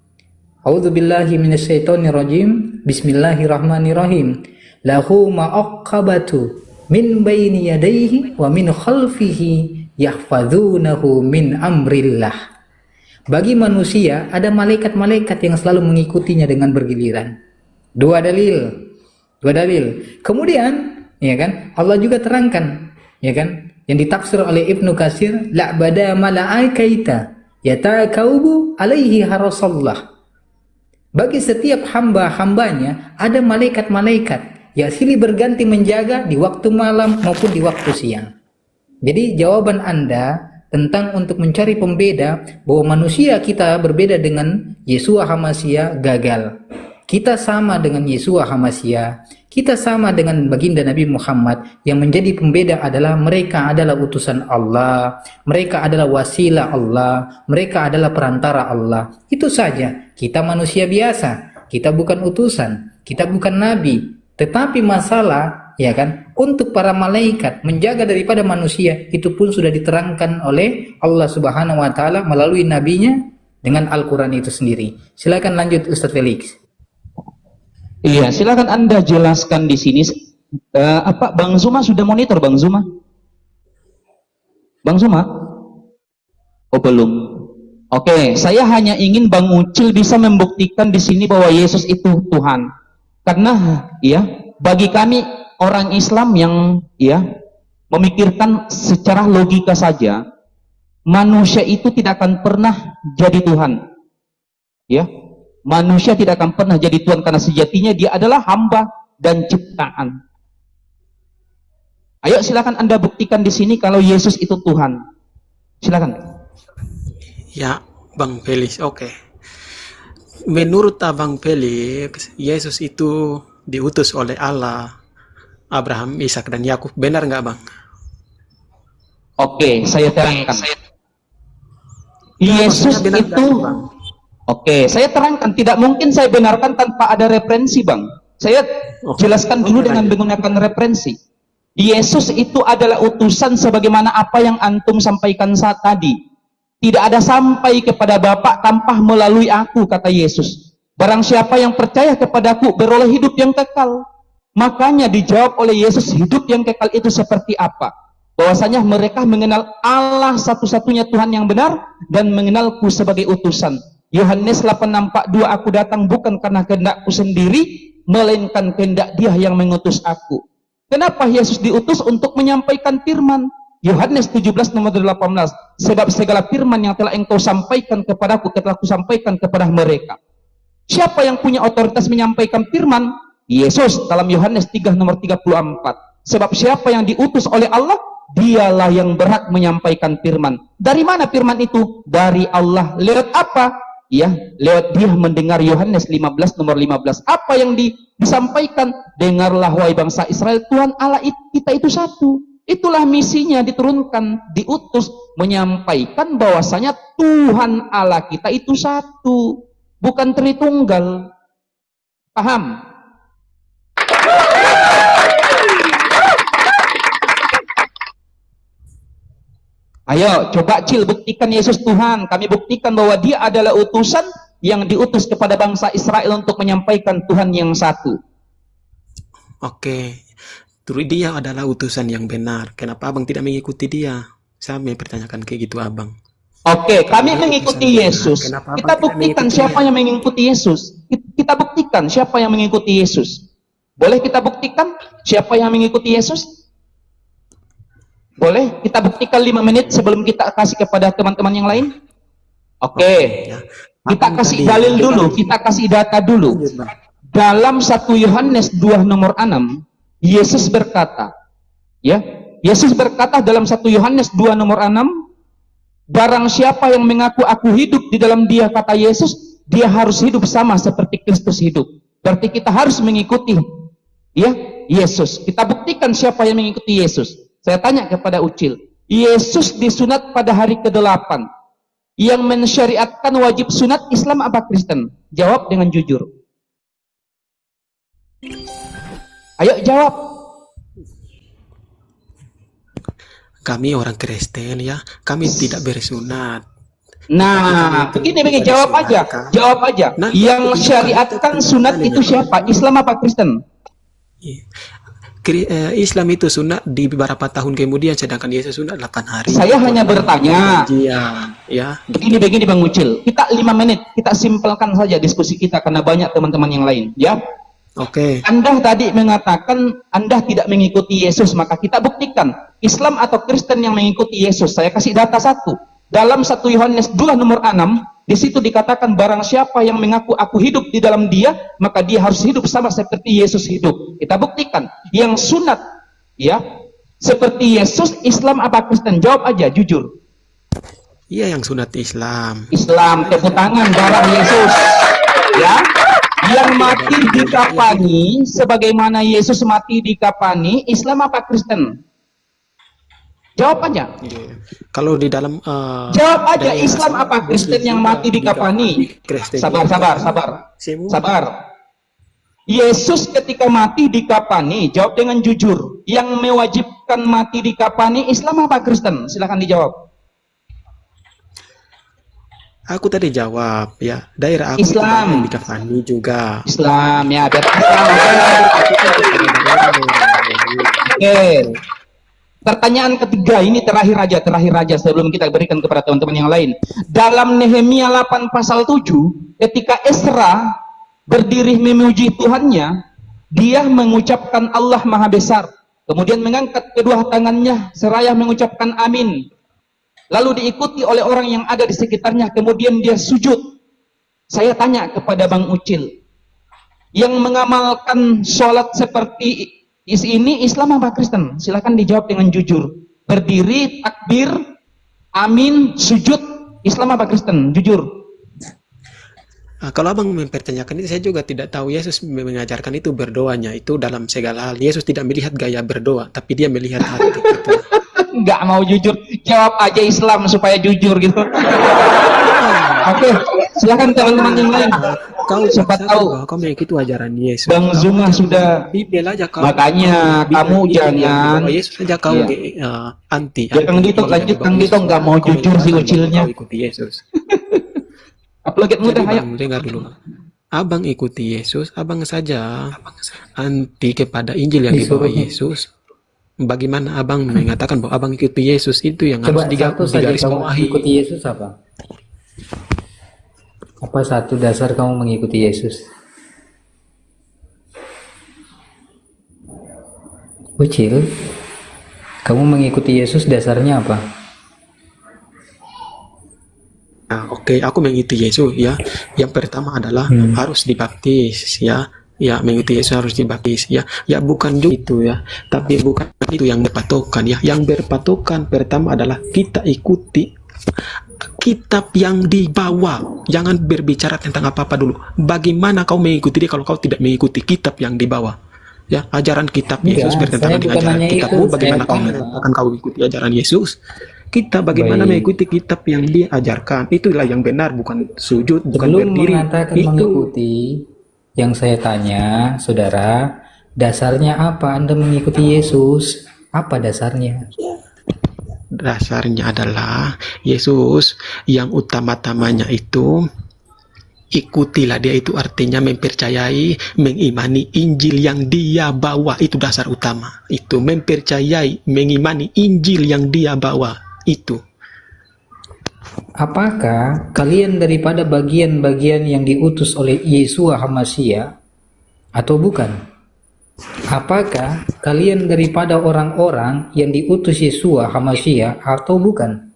A'udzubillahi minasyaitonirrajim. Bismillahirrahmanirrahim. Lahu ma'aqqabatu min baini yadayhi wa min khalfihi yahfadhunahu min amrillah. Bagi manusia ada malaikat-malaikat yang selalu mengikutinya dengan bergiliran. Dua dalil. Kemudian, ya kan? Allah juga terangkan, ya kan? Yang ditafsir oleh Ibnu Katsir, la bada malaikaita yatakaubu alaihi harasallah. Bagi setiap hamba-hambanya ada malaikat-malaikat yang silih berganti menjaga di waktu malam maupun di waktu siang. Jadi jawaban Anda tentang untuk mencari pembeda bahwa manusia kita berbeda dengan Yesua Hamasia gagal. Kita sama dengan Yesua Hamasia, kita sama dengan baginda Nabi Muhammad. Yang menjadi pembeda adalah mereka adalah utusan Allah, mereka adalah wasilah Allah, mereka adalah perantara Allah. Itu saja. Kita manusia biasa, kita bukan utusan, kita bukan nabi. Tetapi masalah, ya kan, untuk para malaikat menjaga daripada manusia itu pun sudah diterangkan oleh Allah Subhanahu wa taala melalui nabinya dengan Al-Qur'an itu sendiri. Silakan lanjut Ustaz Felix. Iya, silakan Anda jelaskan di sini. Apa Bang Zuma sudah monitor, Bang Zuma? Bang Zuma? Oh, belum. Oke, saya hanya ingin Bang Ucil bisa membuktikan di sini bahwa Yesus itu Tuhan. Karena ya, bagi kami orang Islam yang ya memikirkan secara logika saja, manusia itu tidak akan pernah jadi Tuhan. Ya. Manusia tidak akan pernah jadi Tuhan karena sejatinya dia adalah hamba dan ciptaan. Ayo silakan Anda buktikan di sini kalau Yesus itu Tuhan. Silakan. Ya, Bang Felix, oke. Menurut Abang Felix, Yesus itu diutus oleh Allah. Abraham, Ishak dan Yakub. Benar nggak, Bang? Oke, saya terangkan. Yesus Benar itu, nggak, Bang? oke, saya terangkan. Tidak mungkin saya benarkan tanpa ada referensi, Bang. Saya jelaskan dulu dengan menggunakan referensi. Yesus itu adalah utusan sebagaimana apa yang antum sampaikan saat tadi. Tidak ada sampai kepada Bapa tanpa melalui aku, kata Yesus. Barang siapa yang percaya kepadaku beroleh hidup yang kekal. Makanya dijawab oleh Yesus, hidup yang kekal itu seperti apa? Bahwasanya mereka mengenal Allah satu-satunya Tuhan yang benar dan mengenalku sebagai utusan. Yohanes 8:42, aku datang bukan karena kehendakku sendiri, melainkan kehendak Dia yang mengutus aku. Kenapa Yesus diutus? Untuk menyampaikan firman. Yohanes 17:18, sebab segala firman yang telah engkau sampaikan kepadaku telah kusampaikan kepada mereka. Siapa yang punya otoritas menyampaikan firman? Yesus, dalam Yohanes 3:34. Sebab siapa yang diutus oleh Allah, dialah yang berhak menyampaikan firman. Dari mana firman itu? Dari Allah. Lewat apa? Ya, lewat dia mendengar. Yohanes 15:15. Apa yang disampaikan? Dengarlah wahai bangsa Israel, Tuhan Allah kita itu satu. Itulah misinya, diturunkan, diutus, menyampaikan bahwasanya Tuhan Allah kita itu satu, bukan Tritunggal. Paham? Ayo, coba Cil, buktikan Yesus Tuhan. Kami buktikan bahwa Dia adalah utusan yang diutus kepada bangsa Israel untuk menyampaikan Tuhan yang satu. Oke, terus dia adalah utusan yang benar. Kenapa abang tidak mengikuti dia? Saya mempertanyakan kayak gitu, abang. Oke, kami mengikuti Yesus. Kita buktikan siapa yang mengikuti Yesus. Kita buktikan siapa yang mengikuti Yesus. Boleh kita buktikan siapa yang mengikuti Yesus? Boleh kita buktikan 5 menit sebelum kita kasih kepada teman-teman yang lain? Oke. Kita kasih dalil dulu, kita kasih data dulu. Dalam 1 Yohanes 2:6, Yesus berkata, ya, Yesus berkata dalam 1 Yohanes 2:6, barang siapa yang mengaku aku hidup di dalam Dia, kata Yesus, dia harus hidup sama seperti Kristus hidup. Berarti kita harus mengikuti, ya, Yesus. Kita buktikan siapa yang mengikuti Yesus. Saya tanya kepada Ucil, Yesus disunat pada hari ke-8. Yang mensyariatkan wajib sunat Islam apa Kristen? Jawab dengan jujur. Ayo jawab. Kami orang Kristen, ya, kami tidak bersunat. Nah, begini jawab aja. Jawab aja. Nah, yang syariatkan sunat itu siapa? Islam apa Kristen? Islam itu sunat di beberapa tahun kemudian, sedangkan Yesus sunat 8 hari. Saya hanya bertanya. Ya. Begini Bang Ucil. Kita 5 menit, kita simpelkan saja diskusi kita karena banyak teman-teman yang lain, ya. Oke. Anda tadi mengatakan Anda tidak mengikuti Yesus, maka kita buktikan Islam atau Kristen yang mengikuti Yesus. Saya kasih data satu. Dalam 1 Yohanes 2:6, di situ dikatakan barang siapa yang mengaku aku hidup di dalam Dia, maka dia harus hidup sama seperti Yesus hidup. Kita buktikan. Yang sunat, ya, seperti Yesus, Islam apa Kristen? Jawab aja, jujur. Iya, yang sunat Islam. Islam, tepuk tangan darah Yesus. Ya. Yang mati dikafani sebagaimana Yesus mati dikafani, Islam apa Kristen? Jawab aja. Kalau di dalam jawab aja, Islam apa Kristen yang mati dikafani? Sabar. Yesus ketika mati dikafani, jawab dengan jujur. Yang mewajibkan mati dikafani Islam apa Kristen? Silakan dijawab. Aku tadi jawab, ya, daerah aku Islam. dikafani juga. Islam, ya, berarti Islam. Oke. Pertanyaan ketiga, ini terakhir aja sebelum kita berikan kepada teman-teman yang lain. Dalam Nehemia 8 pasal 7, ketika Ezra berdiri memuji Tuhannya, dia mengucapkan Allah Maha Besar. Kemudian mengangkat kedua tangannya seraya mengucapkan amin. Lalu diikuti oleh orang yang ada di sekitarnya, kemudian dia sujud. Saya tanya kepada Bang Ucil, yang mengamalkan sholat seperti ini Islam apa Kristen? Silakan dijawab dengan jujur. Berdiri, takbir, amin, sujud, Islam apa Kristen? Jujur. Kalau abang mempertanyakan itu, saya juga tidak tahu. Yesus mengajarkan itu berdoanya itu dalam segala hal. Yesus tidak melihat gaya berdoa, tapi dia melihat hati. Gitu. Nggak mau jujur, jawab aja Islam supaya jujur gitu. Oke, silakan teman-teman yang lain. Kau sempat tahu kau mengikuti ajaran Yesus. Bang Zuma sudah. Bibel aja kau. Makanya kamu jangan. Yesus saja kau anti. Kang Dito lanjut, Kang Dito nggak mau jujur si ucilnya. Kau ikuti Yesus. Apalagi mudah, ayo. Dengar dulu. Abang ikuti Yesus, abang saja anti kepada Injil yang dibawa Yesus. Bagaimana abang mengatakan bahwa abang ikuti Yesus? Itu yang harus digarisbawahi. Ikuti Yesus apa? Apa satu dasar kamu mengikuti Yesus? Ucil, kamu mengikuti Yesus dasarnya apa? Nah, oke, aku mengikuti Yesus ya. Yang pertama adalah harus dibaptis ya. Ya, mengikuti Yesus harus dibaptis ya. Ya, bukan juga itu ya. Tapi bukan itu yang berpatokan ya. Yang berpatokan pertama adalah kita ikuti kitab yang dibawa. Jangan berbicara tentang apa-apa dulu. Bagaimana kau mengikuti dia kalau kau tidak mengikuti kitab yang dibawa? Ya, ajaran kitab Yesus bertentangan dengan ajaran kitabmu. Bagaimana kau mengatakan kau ikuti ajaran Yesus? Kita bagaimana mengikuti kitab yang dia ajarkan, itulah yang benar, bukan sujud, bukan Belum berdiri. Mengatakan itu mengikuti, yang saya tanya, saudara, dasarnya apa Anda mengikuti Yesus? Apa dasarnya? Dasarnya adalah Yesus yang utama-tamanya itu ikutilah dia, itu artinya mempercayai, mengimani Injil yang dia bawa, itu dasar utama. Itu mempercayai, mengimani Injil yang dia bawa. Itu. Apakah kalian daripada bagian-bagian yang diutus oleh Yeshua HaMashiach atau bukan? Apakah kalian daripada orang-orang yang diutus Yeshua HaMashiach atau bukan?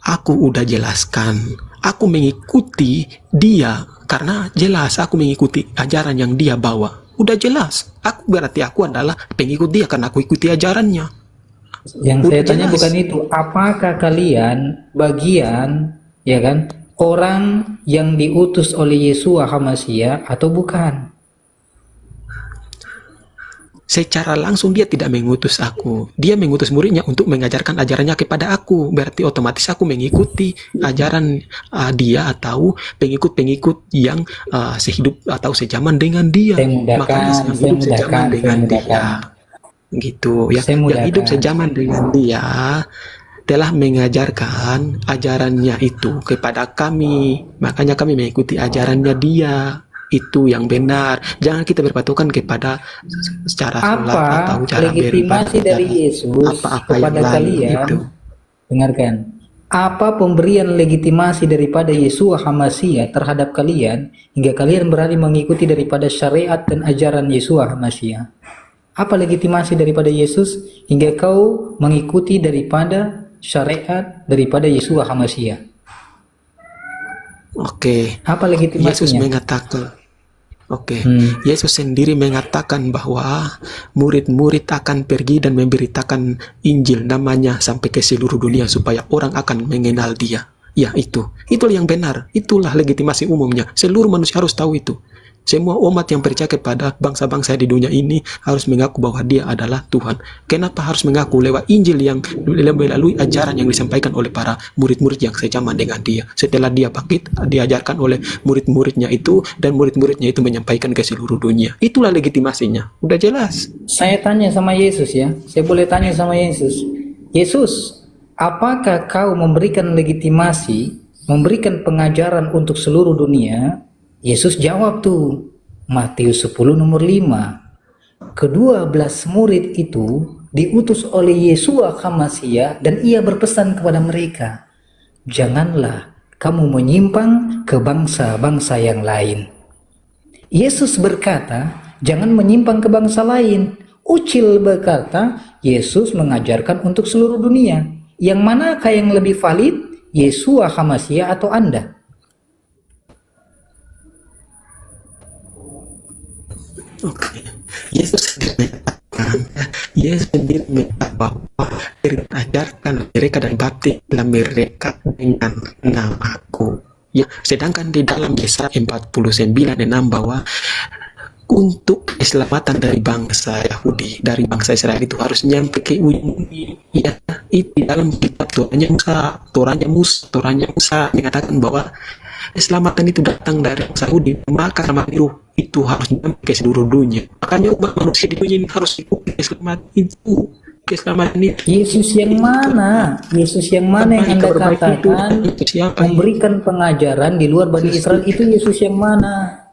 Aku udah jelaskan. Aku mengikuti dia karena jelas aku mengikuti ajaran yang dia bawa. Udah jelas. Berarti aku adalah pengikut dia karena aku ikuti ajarannya. Yang saya tanya bukan itu. Apakah kalian bagian, ya kan, orang yang diutus oleh Yeshua HaMashiach atau bukan? Secara langsung dia tidak mengutus aku. Dia mengutus muridnya untuk mengajarkan ajarannya kepada aku. Berarti otomatis aku mengikuti ajaran dia atau pengikut-pengikut yang sehidup atau sejaman dengan dia. Makanya saya hidup sejaman dengan dia. Gitu ya. Yang hidup sejaman dengan dia telah mengajarkan ajarannya itu kepada kami. Makanya kami mengikuti ajarannya dia. Itu yang benar. Jangan kita berpatokan kepada secara sholat atau cara legitimasi dari Yesus kepada kalian itu. Dengarkan, apa pemberian legitimasi daripada Yeshua HaMashiach terhadap kalian hingga kalian berani mengikuti daripada syariat dan ajaran Yeshua HaMashiach? Apa legitimasi daripada Yesus hingga kau mengikuti daripada syariat daripada Yeshua HaMashiach? Oke. Apa legitimasinya? Yesus mengatakan, Yesus sendiri mengatakan bahwa murid-murid akan pergi dan memberitakan Injil namanya sampai ke seluruh dunia supaya orang akan mengenal dia. Ya, itulah yang benar. Itulah legitimasi umumnya. Seluruh manusia harus tahu itu. Semua umat yang percaya kepada bangsa-bangsa di dunia ini harus mengaku bahwa dia adalah Tuhan. Kenapa harus mengaku? Lewat Injil yang melalui ajaran yang disampaikan oleh para murid-murid yang sejaman dengan dia. Setelah dia bangkit, diajarkan oleh murid-muridnya itu, dan murid-muridnya itu menyampaikan ke seluruh dunia. Itulah legitimasinya. Udah jelas. Saya tanya sama Yesus ya. Saya boleh tanya sama Yesus. Yesus, apakah kau memberikan legitimasi, memberikan pengajaran untuk seluruh dunia? Yesus jawab tuh, Matius 10 nomor 5. Ke-12 murid itu diutus oleh Yeshua HaMashiach dan ia berpesan kepada mereka, janganlah kamu menyimpang ke bangsa-bangsa yang lain. Yesus berkata, jangan menyimpang ke bangsa lain. Ucil berkata, Yesus mengajarkan untuk seluruh dunia. Yang manakah yang lebih valid, Yeshua HaMashiach atau Anda? Oke, Yesus sendiri mengatakan bahwa ajarkan mereka dan baptislah mereka dengan namaku. Ya, sedangkan di dalam Yesaya 49:6 bahwa untuk keselamatan dari bangsa Yahudi, dari bangsa Israel itu harus nyampe ke ujung bumi. Ya, itu di dalam kitab Toranya Musa mengatakan bahwa keselamatan itu datang dari bangsa Yahudi, maka itu harus nyampe ke seluruh dunia. Makanya umat manusia di dunia ini harus ikuti keselamatan itu. Yesus yang mana? Yesus yang mana yang Anda katakan memberikan pengajaran di luar Bani Israel itu Yesus yang mana?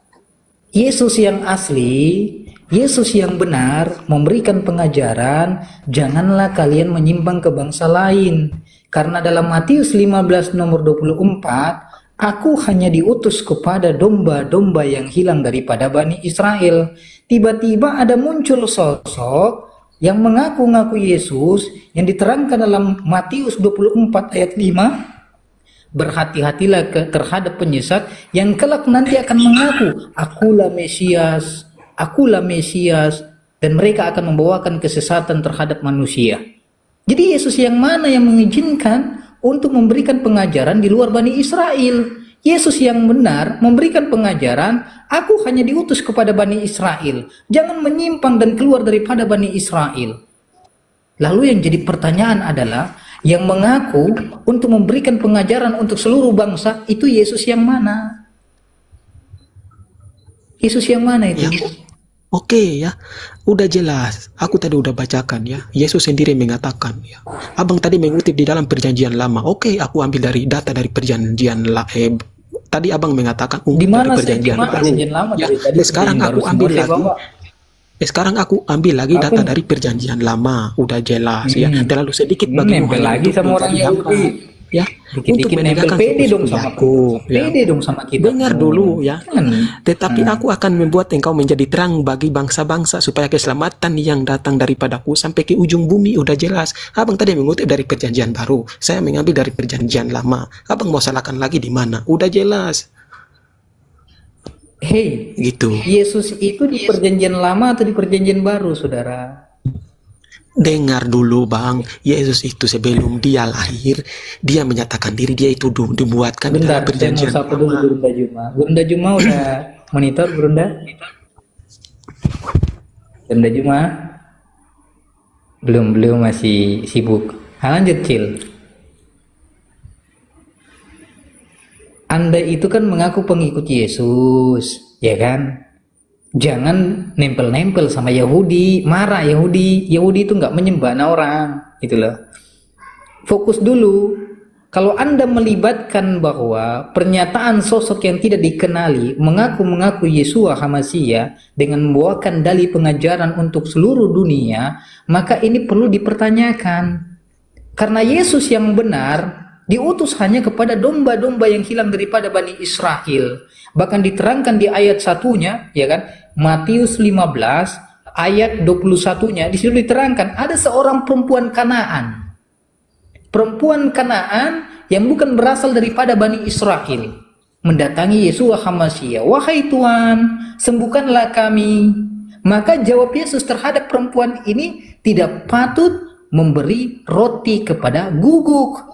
Yesus yang asli, Yesus yang benar memberikan pengajaran, janganlah kalian menyimpang ke bangsa lain. Karena dalam Matius 15 nomor 24, aku hanya diutus kepada domba-domba yang hilang daripada Bani Israel. Tiba-tiba ada muncul sosok yang mengaku-ngaku Yesus yang diterangkan dalam Matius 24 ayat 5, berhati-hatilah terhadap penyesat yang kelak nanti akan mengaku akulah Mesias, dan mereka akan membawakan kesesatan terhadap manusia. Jadi Yesus yang mana yang mengizinkan untuk memberikan pengajaran di luar Bani Israel? Yesus yang benar memberikan pengajaran, aku hanya diutus kepada Bani Israel. Jangan menyimpang dan keluar daripada Bani Israel. Lalu yang jadi pertanyaan adalah, yang mengaku untuk memberikan pengajaran untuk seluruh bangsa, itu Yesus yang mana? Yesus yang mana itu? Ya, oke ya, udah jelas. Aku tadi udah bacakan ya. Yesus sendiri mengatakan ya. Abang tadi mengutip di dalam perjanjian lama. Oke, aku ambil dari data dari perjanjian tadi abang mengatakan di mana perjanjian lama ya. tadi Sekarang aku ambil lagi. Sekarang aku ambil lagi data dari perjanjian lama. Udah jelas ya. Terlalu sedikit bagi nempel lagi sama orang Yahudi. Ya, Dikit-dikit nempel pede dong sama aku. Pede dong sama kita. Dengar dulu ya. Tetapi aku akan membuat engkau menjadi terang bagi bangsa-bangsa supaya keselamatan yang datang daripadaku sampai ke ujung bumi. Udah jelas. Abang tadi mengutip dari perjanjian baru. Saya mengambil dari perjanjian lama. Abang mau salahkan lagi di mana? Udah jelas. Hei, gitu. Yesus itu di perjanjian lama atau di perjanjian baru, saudara? Dengar dulu bang, Yesus itu sebelum dia lahir, dia menyatakan diri dia itu dibuatkan di dalam perjanjian lama. Bentar, saya mau sapa dulu Burunda Juma. Burunda Juma udah monitor, Burunda? Burunda Juma? Belum masih sibuk. Lanjut, Cil. Anda itu kan mengaku pengikut Yesus, ya kan? Jangan nempel-nempel sama Yahudi, marah Yahudi. Yahudi itu nggak menyembah orang, gitu loh. Fokus dulu. Kalau Anda melibatkan bahwa pernyataan sosok yang tidak dikenali mengaku-mengaku Yeshua HaMashiach dengan membawakan dalih pengajaran untuk seluruh dunia, maka ini perlu dipertanyakan. Karena Yesus yang benar diutus hanya kepada domba-domba yang hilang daripada Bani Israel. Bahkan diterangkan di ayat satunya, ya kan? Matius 15 ayat 21-nya di situ diterangkan ada seorang perempuan Kanaan. Perempuan Kanaan yang bukan berasal daripada Bani Israel mendatangi Yeshua HaMashiach. Wahai Tuhan, sembuhkanlah kami. Maka jawab Yesus terhadap perempuan ini, tidak patut memberi roti kepada guguk.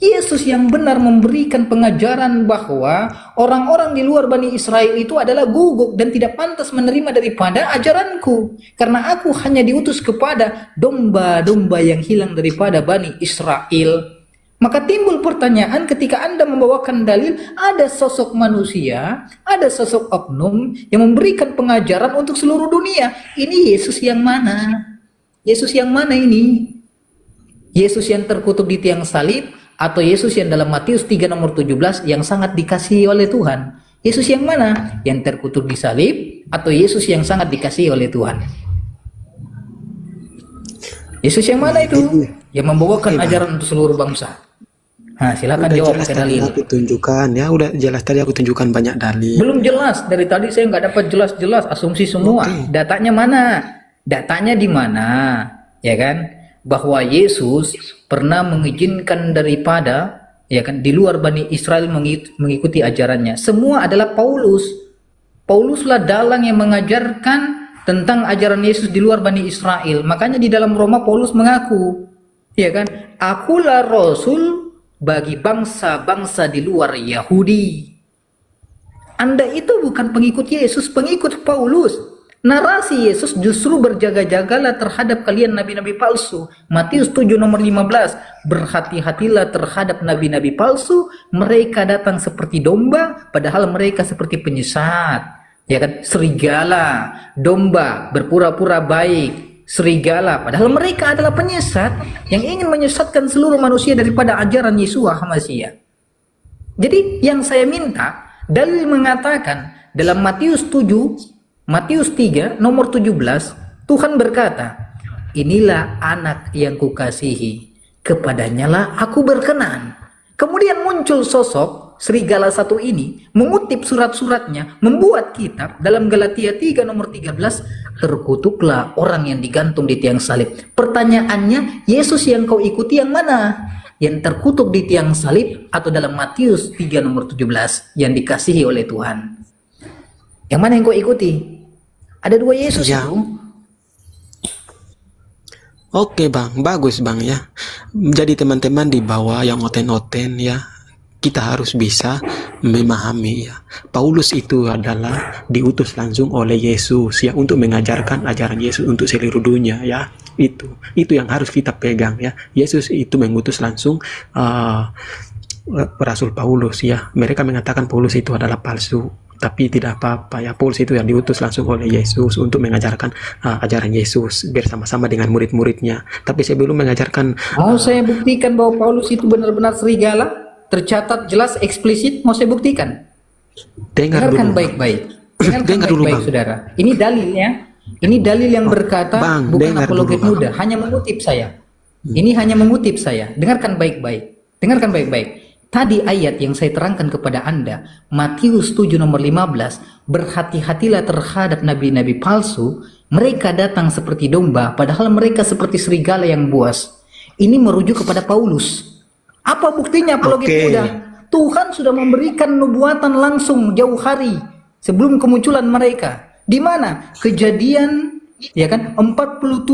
Yesus yang benar memberikan pengajaran bahwa orang-orang di luar Bani Israel itu adalah guguk dan tidak pantas menerima daripada ajaranku. Karena aku hanya diutus kepada domba-domba yang hilang daripada Bani Israel. Maka timbul pertanyaan ketika Anda membawakan dalil, ada sosok manusia, ada sosok oknum yang memberikan pengajaran untuk seluruh dunia. Ini Yesus yang mana? Yesus yang mana ini? Yesus yang terkutuk di tiang salib? Atau Yesus yang dalam Matius 3 nomor 17 yang sangat dikasihi oleh Tuhan? Yesus yang mana? Yang terkutuk di salib atau Yesus yang sangat dikasihi oleh Tuhan? Yesus yang mana itu? Yang membawakan ajaran untuk seluruh bangsa. Nah, silakan jawab pakai dalil. Aku tunjukkan ya, udah jelas tadi aku tunjukkan banyak dalil. Belum jelas, dari tadi saya nggak dapat jelas-jelas, asumsi semua. Datanya mana? Datanya di mana? Ya kan? Bahwa Yesus pernah mengizinkan daripada, ya kan, di luar Bani Israel mengikuti ajarannya. Semua adalah Paulus. Pauluslah dalang yang mengajarkan tentang ajaran Yesus di luar Bani Israel. Makanya di dalam Roma Paulus mengaku, ya kan, akulah Rasul bagi bangsa-bangsa di luar Yahudi. Anda itu bukan pengikut Yesus, pengikut Paulus. Narasi Yesus justru berjaga-jagalah terhadap kalian nabi-nabi palsu. Matius 7 nomor 15. Berhati-hatilah terhadap nabi-nabi palsu. Mereka datang seperti domba, padahal mereka seperti penyesat. Ya kan? Serigala, domba, berpura-pura baik. Serigala, padahal mereka adalah penyesat yang ingin menyesatkan seluruh manusia daripada ajaran Yeshua HaMashiach. Jadi yang saya minta, dalil mengatakan dalam Matius 3 nomor 17, Tuhan berkata, inilah anak yang kukasihi, kepadanya lah aku berkenan. Kemudian muncul sosok serigala satu ini, mengutip surat-suratnya, membuat kitab dalam Galatia 3 nomor 13, terkutuklah orang yang digantung di tiang salib. Pertanyaannya, Yesus yang kau ikuti yang mana? Yang terkutuk di tiang salib atau dalam Matius 3 nomor 17 yang dikasihi oleh Tuhan? Yang mana yang kau ikuti? Ada dua Yesus Ya. itu. Oke bang, bagus bang ya. Jadi teman-teman di bawah yang oten-oten ya, kita harus bisa memahami ya. Paulus itu adalah diutus langsung oleh Yesus ya untuk mengajarkan ajaran Yesus untuk seluruh dunia ya. Itu yang harus kita pegang ya. Yesus itu mengutus langsung Rasul Paulus ya. Mereka mengatakan Paulus itu adalah palsu. Tapi tidak apa-apa ya, Paulus itu yang diutus langsung oleh Yesus untuk mengajarkan ajaran Yesus bersama-sama dengan murid-muridnya. Tapi sebelum mengajarkan, Mau saya buktikan bahwa Paulus itu benar-benar serigala, tercatat jelas eksplisit. Mau saya buktikan. Dengarkan baik-baik. Dengarkan baik-baik saudara. Ini dalilnya. Ini dalil yang berkata bang, bukan apologet dulu, muda, hanya mengutip saya. Ini hanya mengutip saya. Dengarkan baik-baik. Dengarkan baik-baik. Tadi ayat yang saya terangkan kepada Anda, Matius 7 nomor 15, berhati-hatilah terhadap nabi-nabi palsu, mereka datang seperti domba, padahal mereka seperti serigala yang buas. Ini merujuk kepada Paulus. Apa buktinya apologet muda? Tuhan sudah memberikan nubuatan langsung jauh hari sebelum kemunculan mereka. Di mana? Kejadian ya kan 47,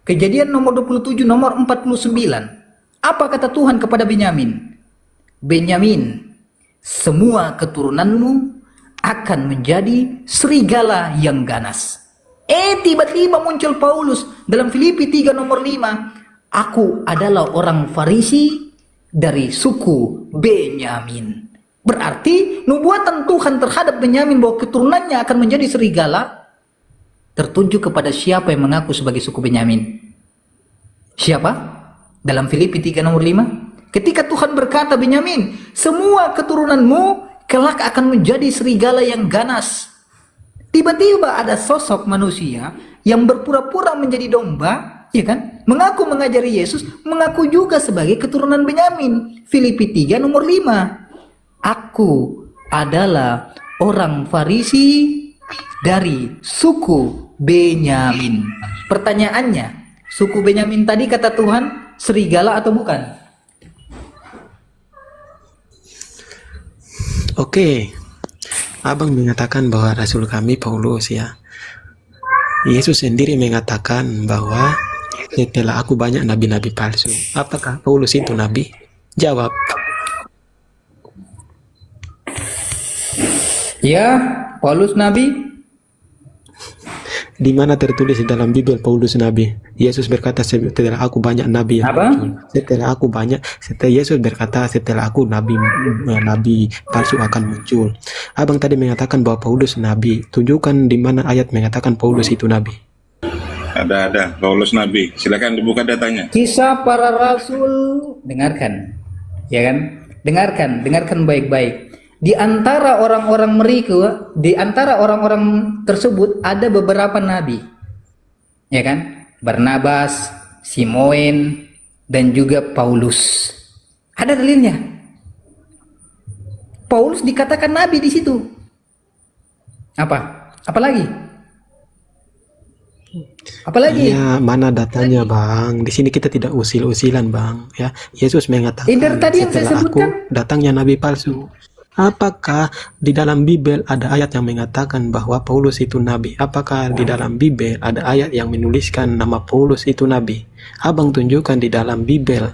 Kejadian nomor 27 nomor 49. Apa kata Tuhan kepada Benyamin? Benyamin, semua keturunanmu akan menjadi serigala yang ganas. Tiba-tiba muncul Paulus dalam Filipi 3 nomor 5. Aku adalah orang Farisi dari suku Benyamin. Berarti nubuatan Tuhan terhadap Benyamin bahwa keturunannya akan menjadi serigala tertuju kepada siapa yang mengaku sebagai suku Benyamin? Siapa? Dalam Filipi 3 nomor 5. Ketika Tuhan berkata, Benyamin, semua keturunanmu kelak akan menjadi serigala yang ganas. Tiba-tiba ada sosok manusia yang berpura-pura menjadi domba, ya kan? Mengaku mengajari Yesus, mengaku juga sebagai keturunan Benyamin. Filipi 3 nomor 5. Aku adalah orang Farisi dari suku Benyamin. Pertanyaannya, suku Benyamin tadi kata Tuhan serigala atau bukan? Oke, abang mengatakan bahwa Rasul kami Paulus ya. Yesus sendiri mengatakan bahwa setelah aku banyak nabi-nabi palsu. Apakah Paulus itu nabi? Jawab. Ya, Paulus nabi. Di mana tertulis di dalam Bible Paulus nabi? Yesus berkata setelah aku banyak nabi yang muncul. Setelah Yesus berkata setelah aku nabi palsu akan muncul. Abang tadi mengatakan bahwa Paulus nabi. Tunjukkan di mana ayat mengatakan Paulus itu nabi. Ada Paulus nabi. Silakan dibuka datanya. Kisah para rasul. Dengarkan, ya kan? Dengarkan baik-baik. Di antara orang-orang mereka, di antara orang-orang tersebut ada beberapa nabi, ya kan? Barnabas, Simeon, dan juga Paulus. Ada dalilnya. Paulus dikatakan nabi di situ. Apalagi? Ya, mana datanya bang? Di sini kita tidak usil-usilan bang. Ya, Yesus mengatakan dari tadi yang saya sebutkan, aku datangnya nabi palsu. Apakah di dalam Bible ada ayat yang mengatakan bahwa Paulus itu nabi? Apakah di dalam Bible ada ayat yang menuliskan nama Paulus itu nabi? Abang tunjukkan di dalam Bible.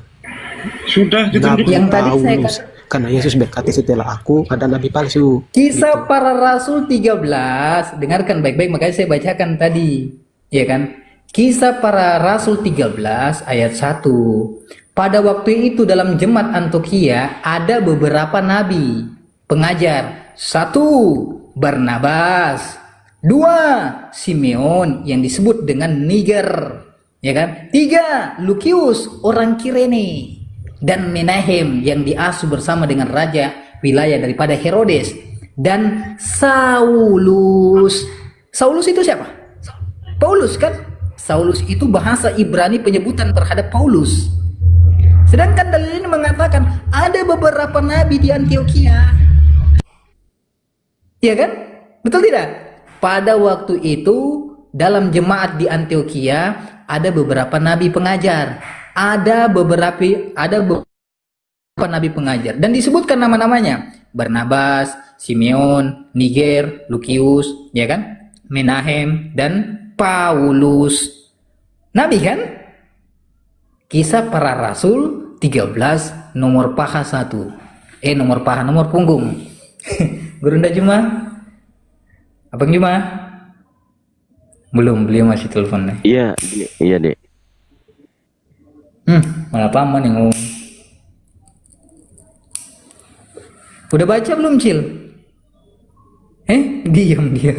Sudah Nabi ditunjukkan. yang tadi saya Paulus. Karena Yesus berkata setelah aku ada nabi palsu. Kisah Para Rasul 13, dengarkan baik-baik, makanya saya bacakan tadi, ya kan? Kisah Para Rasul 13 ayat 1. Pada waktu itu dalam jemaat Antiokhia ada beberapa nabi, pengajar. 1. Barnabas. 2. Simeon yang disebut dengan Niger, ya kan? 3. Lukius orang Kirene, dan Menahem yang diasuh bersama dengan raja wilayah daripada Herodes, dan Saulus. Saulus itu siapa? Paulus kan? Saulus itu bahasa Ibrani penyebutan terhadap Paulus. Sedangkan dalil ini mengatakan ada beberapa nabi di Antiokhia. Ya kan? Betul tidak? Pada waktu itu dalam jemaat di Antiokhia ada beberapa nabi pengajar. Ada beberapa nabi pengajar dan disebutkan nama-namanya: Barnabas, Simeon, Niger, Lukius, ya kan? Menahem dan Paulus. Nabi kan? Kisah Para Rasul 13 nomor paha 1. Nomor punggung. Guru ndak Juma? Abang Juma? Belum, beliau masih telepon nih. Iya, Dek. Malah paman yang ngomong. Udah baca belum, Cil? Diam dia.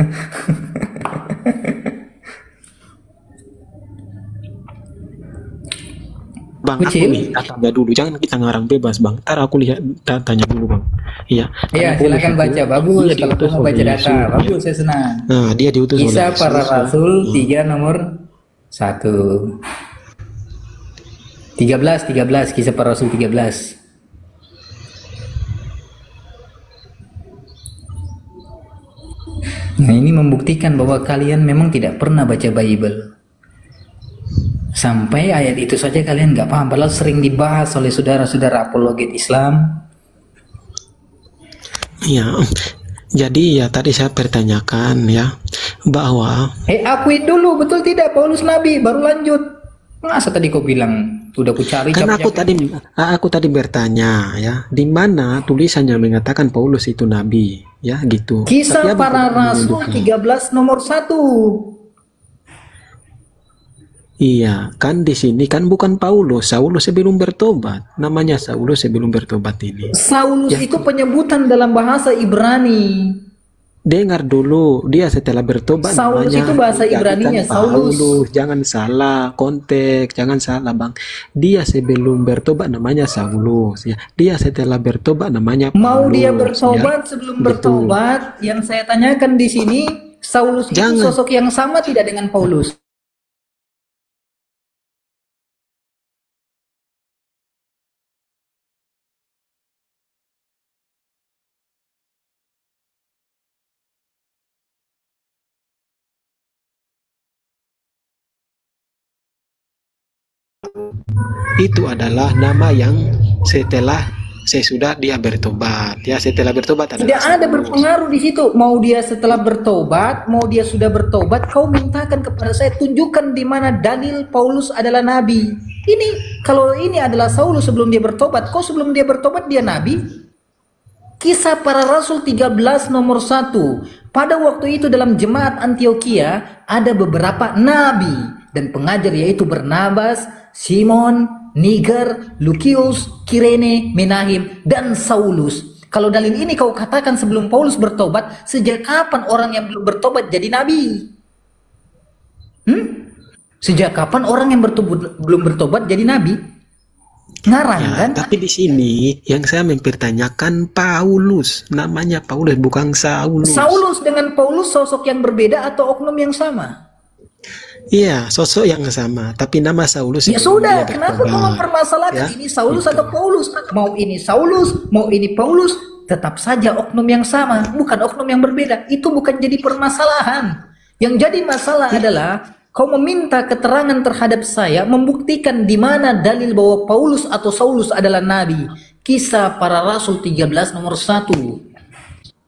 Bang, Kucil? aku nih tanya dulu, jangan kita ngarang bebas bang. Ntar aku lihat tanya dulu bang. Iya. Iya, Karena silakan Paulus baca. itu, Bagus dia kalau diutus kamu oleh baca data. Yesus. Bagus, saya senang. Nah, dia diutus oleh Kisah Yesus. Para Ya. Rasul 3 nomor 1. 13 Kisah Para Rasul 13. Nah, ini membuktikan bahwa kalian memang tidak pernah baca Bible. Sampai ayat itu saja kalian nggak paham, padahal sering dibahas oleh saudara-saudara apologet Islam. Iya. Jadi ya tadi saya pertanyakan ya bahwa Akuin dulu, betul tidak Paulus Nabi, baru lanjut. Masa tadi kau bilang udah ku cari kan capek-capek. aku tadi bertanya ya, di mana tulisannya mengatakan Paulus itu nabi ya gitu. Kisah Tapi Para abang Rasul menunjukkan. 13 nomor 1. Iya, kan di sini kan bukan Paulus, Saulus sebelum bertobat. Namanya Saulus sebelum bertobat ini. Saulus Ya. itu penyebutan dalam bahasa Ibrani. Dengar dulu, dia setelah bertobat Saulus namanya itu bahasa dijadikan Ibraninya, Saulus. Jangan salah konteks, jangan salah bang. Dia sebelum bertobat namanya Saulus ya. Dia setelah bertobat namanya Mau Paulus, dia ya. bertobat sebelum Betul. bertobat, yang saya tanyakan di sini, Saulus itu Jangan. sosok yang sama tidak dengan Paulus? Itu adalah nama yang setelah sesudah dia bertobat ya, setelah bertobat adalah Tidak ada Saulus. berpengaruh di situ. Mau dia setelah bertobat, mau dia sudah bertobat, kau mintakan kepada saya, tunjukkan di mana dalil Paulus adalah nabi. Ini kalau ini adalah Saulus sebelum dia bertobat, kau sebelum dia bertobat dia nabi. Kisah Para Rasul 13 nomor 1. Pada waktu itu dalam jemaat Antiokhia ada beberapa nabi dan pengajar, yaitu Barnabas, Simon, Niger, Lukius, Kirene, Menahim, dan Saulus. Kalau dalil ini kau katakan sebelum Paulus bertobat, sejak kapan orang yang belum bertobat jadi nabi? Sejak kapan orang yang belum bertobat jadi nabi? Ngarang Ya, kan? tapi di sini yang saya mempertanyakan Paulus, namanya Paulus bukan Saulus. Saulus dengan Paulus sosok yang berbeda atau oknum yang sama? Iya, sosok yang sama, tapi nama Saulus Ya sebelum sudah, dia kenapa bertobat. kau mempermasalahkan Ya, ini Saulus gitu. atau Paulus? Mau ini Saulus, mau ini Paulus, tetap saja oknum yang sama, bukan oknum yang berbeda. Itu bukan jadi permasalahan. Yang jadi masalah adalah kau meminta keterangan terhadap saya, membuktikan di mana dalil bahwa Paulus atau Saulus adalah nabi. Kisah Para Rasul 13 nomor 1.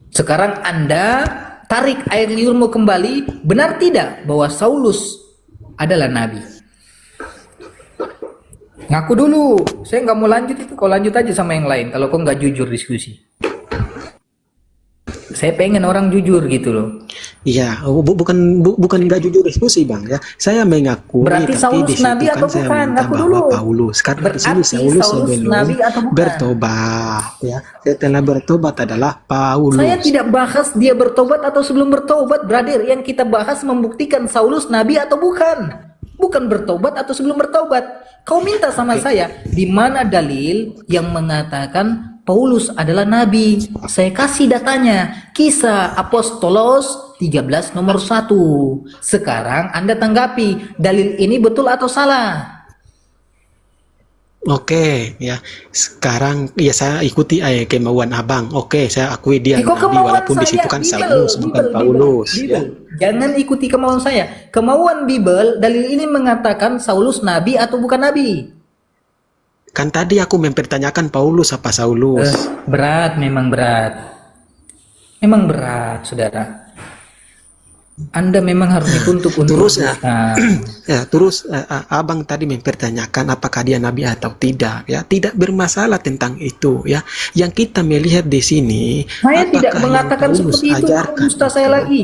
Sekarang Anda tarik air liurmu kembali, benar tidak bahwa Saulus adalah nabi? Ngaku dulu. Saya nggak mau lanjut itu. Kau lanjut aja sama yang lain. Kalau kau nggak jujur diskusi. Saya pengen orang jujur gitu loh. Iya, bukan nggak jujur diskusi bang ya. Saya mengakui Berarti tapi Saulus di situ nabi kan atau saya bukan? minta Ngaku bahwa dulu. Paulus karena di sini Berarti Saulus Saulus sebelum nabi atau bukan? bertobat ya. Setelah bertobat adalah Paulus. Saya tidak bahas dia bertobat atau sebelum bertobat, brother. Yang kita bahas membuktikan Saulus nabi atau bukan. Bukan bertobat atau sebelum bertobat. Kau minta sama saya, di mana dalil yang mengatakan Paulus adalah nabi? Saya kasih datanya. Kisah Apostolos 13 nomor 1. Sekarang Anda tanggapi, dalil ini betul atau salah? Oke, ya. Sekarang ya saya ikuti kemauan abang. Oke, saya akui dia Kok nabi kemauan walaupun di situ kan Bible, Saulus bukan Paulus. Ya. Jangan ikuti kemauan saya. Kemauan Bible, dalil ini mengatakan Saulus nabi atau bukan nabi? Kan tadi aku mempertanyakan Paulus apa Saulus. Berat, memang berat. Memang berat, saudara. Anda memang harus dituntut untuk Terus ya, Nah, terus abang tadi mempertanyakan apakah dia nabi atau tidak ya, tidak bermasalah tentang itu ya. Yang kita melihat di sini saya tidak apakah yang mengatakan Paulus seperti itu, ajarkan dusta saya itu? lagi.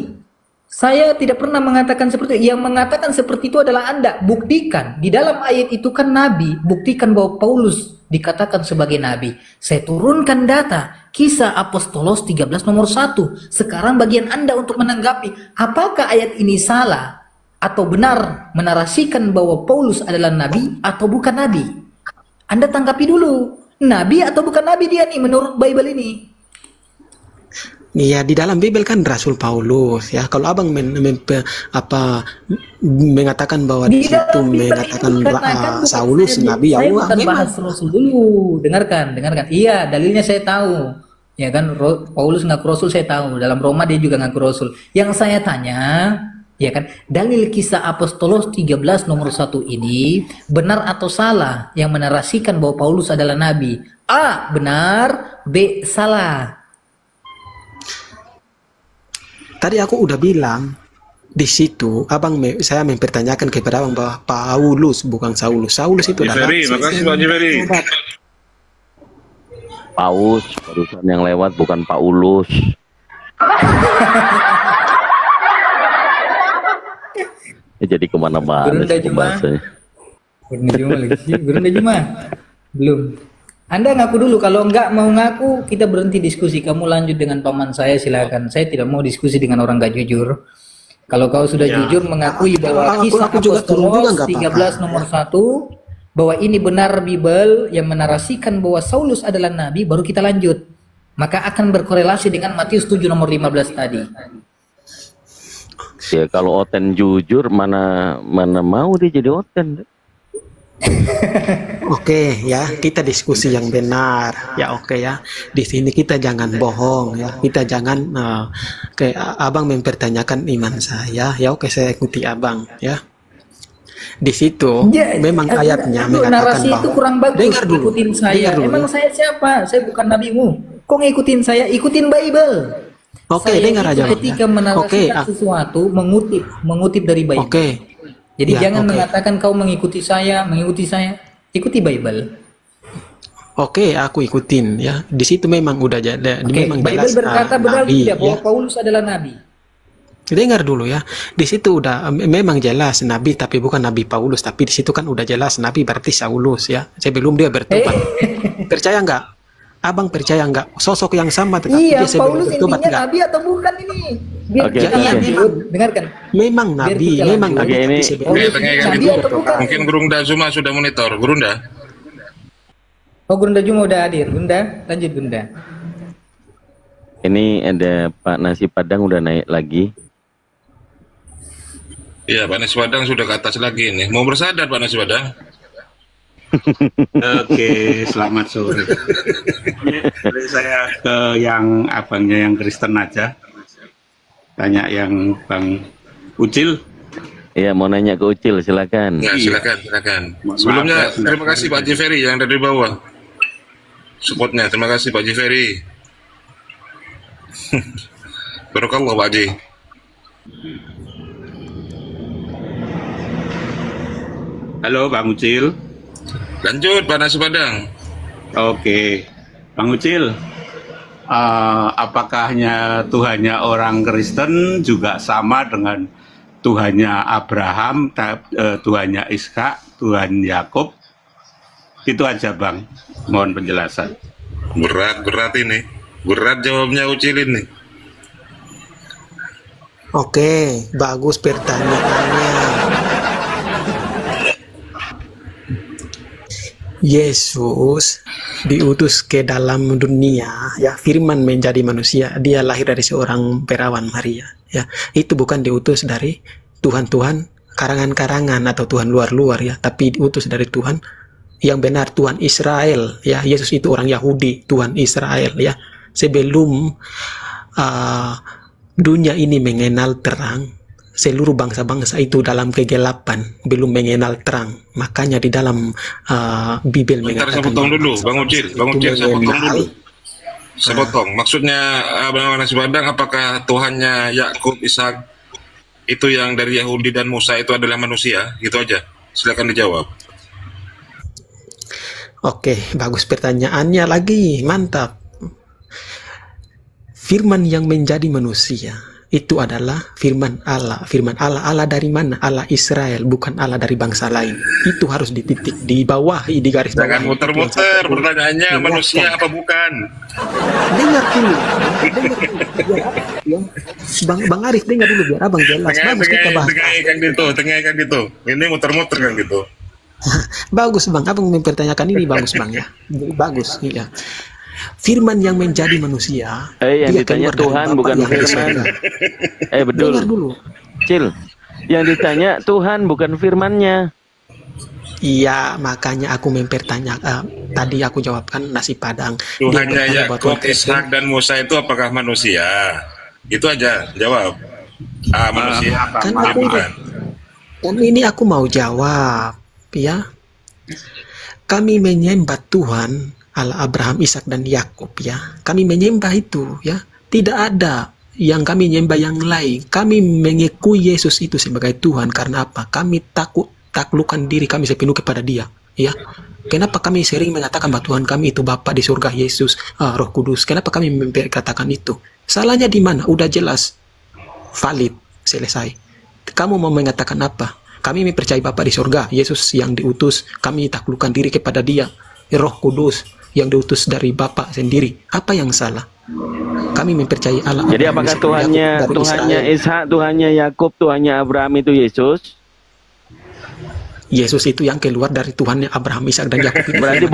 Saya tidak pernah mengatakan seperti itu. Yang mengatakan seperti itu adalah Anda. Buktikan. Di dalam ayat itu kan nabi. Buktikan bahwa Paulus dikatakan sebagai nabi. Saya turunkan data. Kisah Apostolos 13 nomor 1. Sekarang bagian Anda untuk menanggapi. Apakah ayat ini salah atau benar menarasikan bahwa Paulus adalah nabi atau bukan nabi? Anda tanggapi dulu. Nabi atau bukan nabi dia nih menurut Bible ini? Iya, di dalam Bible kan Rasul Paulus ya. Kalau abang mengatakan bahwa di situ mengatakan Saulus nabi ya, saya bukan memang bahas Rasul dulu. Dengarkan. Iya, dalilnya saya tahu. Ya kan, Paulus ngaku Rasul saya tahu. Dalam Roma dia juga ngaku Rasul. Yang saya tanya, ya kan, dalil kisah Apostolos 13 nomor 1 ini benar atau salah yang menarasikan bahwa Paulus adalah nabi? A, benar. B, salah. tadi aku udah bilang di situ saya mempertanyakan kepada abang bahwa Paulus bukan Saulus. Saulus itu adalah Makasih Pak Jiferi. Paus barusan yang lewat bukan Paulus. Jadi kemana-mana sih bahasanya. Berunda Juma. Belum. Anda ngaku dulu. Kalau enggak mau ngaku, kita berhenti diskusi. Kamu lanjut dengan paman saya, silakan. Saya tidak mau diskusi dengan orang enggak jujur. Kalau kau sudah jujur mengakui bahwa kisah Apostolos 13 nomor 1 bahwa ini benar Bible yang menarasikan bahwa Saulus adalah nabi, baru kita lanjut. Maka akan berkorelasi dengan Matius 7 nomor 15 tadi. Ya kalau Oten jujur mana mau dia jadi Oten. Oke ya, kita diskusi yang benar ya. Oke ya, di sini kita jangan bohong ya, kita jangan abang mempertanyakan iman saya ya. Oke, saya ikuti abang ya. Di situ memang ayatnya mengatakan narasi bahwa itu kurang bagus. dengar dulu, Ikutin saya. Emang saya siapa? Saya bukan nabimu. Kok ngikutin saya? Ikutin Bible. Oke, saya dengar aja. Ketika menarasikan sesuatu, mengutip dari Bible. Oke. Jadi jangan mengatakan kau mengikuti saya. Ikuti Bible. Oke, aku ikutin ya. Di situ memang udah ada. Memang Bible jelas, berkata benar nabi, tidak bahwa ya. Paulus adalah nabi. Dengar dulu ya. Di situ udah memang jelas nabi, tapi bukan nabi Paulus. Tapi di situ kan udah jelas nabi berarti Saulus ya. Sebelum dia bertobat. Percaya nggak? Abang percaya nggak? Sosok yang sama tetapi Iya, dia sebelum Paulus bertobat intinya nggak? nabi atau bukan ini? Biar Oke, kita oke. lanjut. Dengarkan. Memang nabi, kita memang lanjut. nabi. Oke, tapi ini- sebelum Oke, dia tengahkan Nabi itu. atau bukan? Mungkin Gurunda Zuma sudah monitor. Gurunda. Oh, Gunda Juma udah hadir. Gunda, lanjut Gunda. Ini ada Pak Nasi Padang udah naik lagi. Iya, Pak Nasi Padang sudah ke atas lagi nih. Mau bersadar Pak Nasi Padang? Oke, selamat sore. Jadi saya ke yang abangnya yang Kristen aja. Tanya yang Bang Ucil. Iya, mau nanya ke Ucil, silakan. Ya, silakan. Sebelumnya terima kasih Pak Jiferi yang dari bawah. Supportnya, terima kasih Pak Jiferi. Barakallah Pak Ji. Halo Bang Ucil. Lanjut Pak Nasi Padang. Oke, Bang Ucil, apakahnya Tuhannya orang Kristen juga sama dengan Tuhannya Abraham, Tuhannya Ishak, Tuhan Yakub? Itu aja Bang, mohon penjelasan. Berat ini. Berat jawabnya Ucil ini. Oke, bagus pertanyaannya. Yesus diutus ke dalam dunia, ya, firman menjadi manusia. Dia lahir dari seorang perawan Maria, ya. Itu bukan diutus dari Tuhan-Tuhan karangan-karangan atau Tuhan luar-luar, ya, tapi diutus dari Tuhan yang benar, Tuhan Israel, ya. Yesus itu orang Yahudi, Tuhan Israel, ya. Sebelum dunia ini mengenal terang, seluruh bangsa-bangsa itu dalam kegelapan, belum mengenal terang. Makanya di dalam Bible Bentar, saya mengatakan, potong dulu, Bang Ucil, saya potong dulu. Saya potong. Maksudnya Bang Nasi Padang, apakah Tuhannya Yakub, Ishak itu yang dari Yahudi dan Musa itu adalah manusia? Gitu aja. Silakan dijawab. Oke, bagus pertanyaannya lagi, mantap. Firman yang menjadi manusia itu adalah firman Allah. Firman Allah, Allah dari mana? Allah Israel, bukan Allah dari bangsa lain. Itu harus dititik, di bawah, di garis bawah. Jangan muter-muter pertanyaannya, manusia apa bukan? Dengar dulu, ya. Bang Arif, dengar dulu biar abang jelas. Bagus kita bahas. Tengah gitu. Ini muter-muter kan gitu. Bagus bang, abang mempertanyakan ini bagus bang, ya. Bagus, iya. Firman yang menjadi manusia, yang ditanya Tuhan bukan firman. Betul. Dengar dulu. Cil, yang ditanya Tuhan bukan firmannya. Iya, makanya aku tadi aku jawabkan Nasi Padang. Tuhannya Yakub, Ishak dan Musa itu apakah manusia? Itu aja, jawab. Manusia apa? Kan ini aku mau jawab, ya. Kami menyembah Tuhan Allah Abraham, Ishak dan Yakub, ya. Kami menyembah itu, ya. Tidak ada yang kami menyembah yang lain. Kami mengakui Yesus itu sebagai Tuhan karena apa? Kami taklukkan diri kami sepenuh kepada Dia, ya. Kenapa kami sering mengatakan bahwa Tuhan kami itu Bapa di surga, Yesus, Roh Kudus? Kenapa kami memperkatakan itu? Salahnya di mana? Udah jelas, valid, selesai. Kamu mau mengatakan apa? Kami mempercayai Bapa di surga, Yesus yang diutus, kami taklukkan diri kepada Dia, Roh Kudus yang diutus dari Bapa sendiri. Apa yang salah? Kami mempercayai Allah. Jadi apakah Tuhannya Ishak, Tuhannya Yakub, Tuhannya Abraham itu Yesus? Yesus itu yang keluar dari Tuhannya Abraham, Ishak dan Yakub. Berarti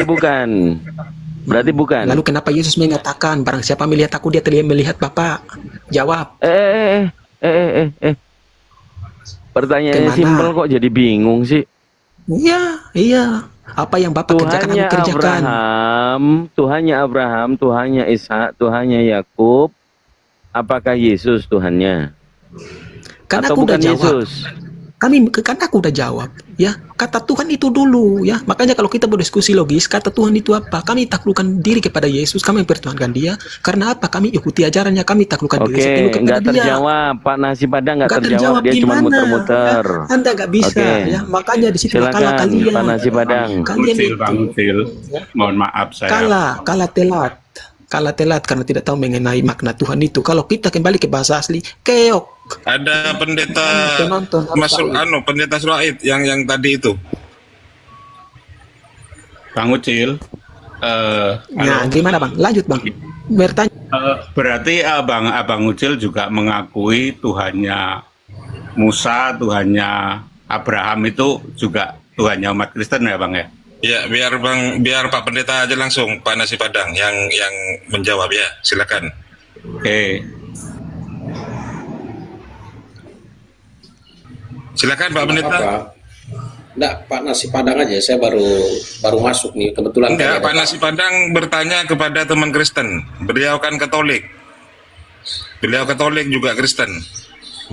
bukan. Lalu kenapa Yesus mengatakan barang siapa melihat aku dia telah melihat Bapa? Jawab. Pertanyaannya simpel kok jadi bingung sih. Iya. Apa yang Bapak kerjakan aku kerjakan. Tuhannya Abraham, Tuhannya Ishak, Tuhannya Yakub. Apakah Yesus Tuhannya? Kan atau aku bukan udah jawab. Yesus? Kan aku udah jawab, ya. Kata Tuhan itu dulu, ya. Makanya kalau kita berdiskusi logis, kata Tuhan itu apa? Kami taklukkan diri kepada Yesus, kami mempertuhankan Dia. Karena apa? Kami ikuti ajarannya, kami taklukkan diri sepenuh kepada Dia. Oke, nggak terjawab. Pak Nasi Padang nggak terjawab, dia cuma muter-muter. Ya, Anda nggak bisa, ya. Makanya di situ kalah kalian. Pak Nasi Padang. Bang Ucil, mohon maaf saya. Kalah telat karena tidak tahu mengenai makna Tuhan itu. Kalau kita kembali ke bahasa asli, keok. Ada pendeta pendeta Surait yang tadi itu. Bang Ucil. Gimana Bang? Lanjut Bang. Bertanya. Berarti Abang Ucil juga mengakui Tuhannya Musa, Tuhannya Abraham itu juga Tuhannya umat Kristen ya Bang ya? Ya, biar Pak Pendeta aja langsung, Pak Nasi Padang yang menjawab ya, silakan. Oke. Silakan Pak Pendeta. Enggak, Pak Nasi Padang aja, saya baru masuk nih kebetulan. Enggak, Pak Nasi Padang bertanya kepada teman Kristen. Beliau kan Katolik. Beliau Katolik juga Kristen.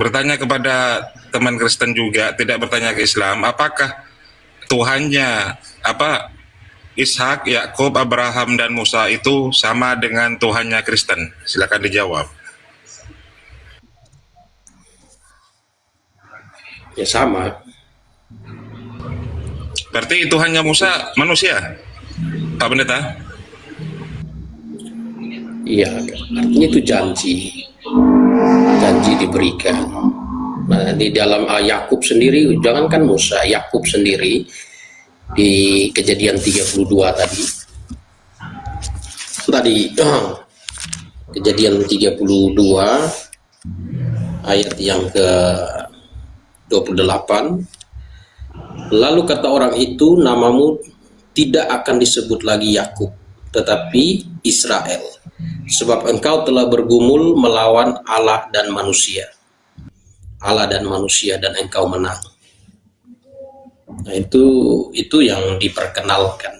Bertanya kepada teman Kristen juga, tidak bertanya ke Islam, apakah Tuhannya Ishak, Yakub, Abraham dan Musa itu sama dengan Tuhannya Kristen? Silakan dijawab. Ya sama. Berarti Tuhannya Musa manusia, Pak Pendeta? Iya, artinya itu janji diberikan. Nah, di dalam Yakub sendiri, jangankan Musa, Yakub sendiri di Kejadian 32 tadi Kejadian 32 ayat yang ke 28, lalu kata orang itu, namamu tidak akan disebut lagi Yakub, tetapi Israel, sebab engkau telah bergumul melawan Allah dan manusia dan engkau menang. Nah, itu yang diperkenalkan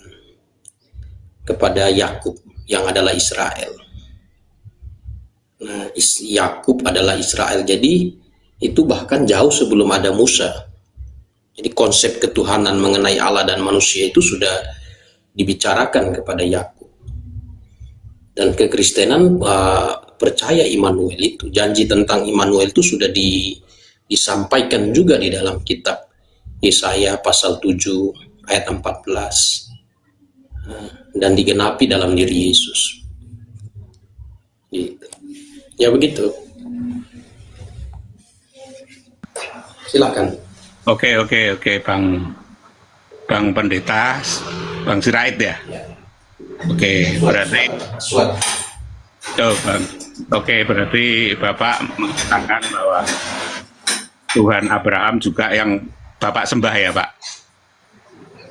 kepada Yakub yang adalah Israel. Nah, Yakub adalah Israel. Jadi itu bahkan jauh sebelum ada Musa. Jadi konsep ketuhanan mengenai Allah dan manusia itu sudah dibicarakan kepada Yakub. Dan kekristenan percaya Immanuel itu. Janji tentang Immanuel itu sudah disampaikan juga di dalam kitab Yesaya pasal 7 ayat 14. Dan digenapi dalam diri Yesus. Gitu. Ya begitu. Silakan. Oke, Bang Pendeta, Bang Sirait ya. Oke, berarti Bang. Oke, berarti Bapak mengatakan bahwa Tuhan Abraham juga yang Bapak sembah ya, Pak?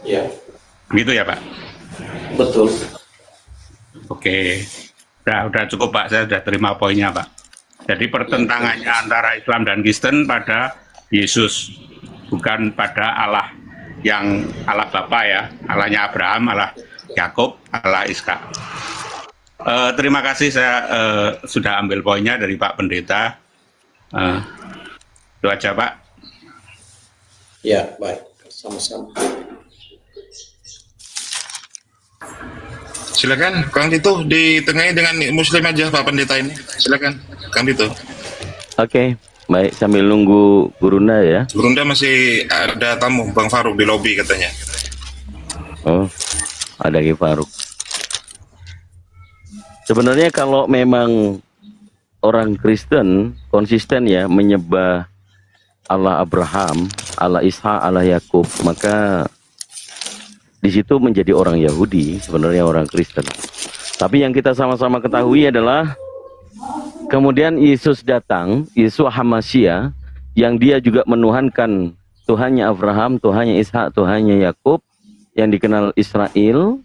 Ya. Begitu ya, Pak? Betul. Oke. Udah cukup, Pak. Saya sudah terima poinnya, Pak. Jadi pertentangannya antara Islam dan Kristen pada Yesus, bukan pada Allah, yang Allah Bapa ya, Allahnya Abraham, Allah Yakub, Allah Ishak. Terima kasih, saya sudah ambil poinnya dari Pak Pendeta. Itu aja, Pak. Ya, baik. Sama-sama. Silakan, Kang Tito, ditengahi dengan Muslim aja Pak Pendeta ini. Silakan, Kang Tito. Oke, baik, sambil nunggu Gurunda ya. Gurunda masih ada tamu, Bang Faruk di lobi katanya. Oh, ada Ki Faruk. Sebenarnya kalau memang orang Kristen konsisten ya menyembah Allah Abraham, Allah Ishak, Allah Yakub, maka di situ menjadi orang Yahudi, sebenarnya orang Kristen. Tapi yang kita sama-sama ketahui adalah kemudian Yesus datang, Yeshua HaMashiach, yang dia juga menuhankan Tuhannya Abraham, Tuhannya Ishak, Tuhannya Yakub, yang dikenal Israel,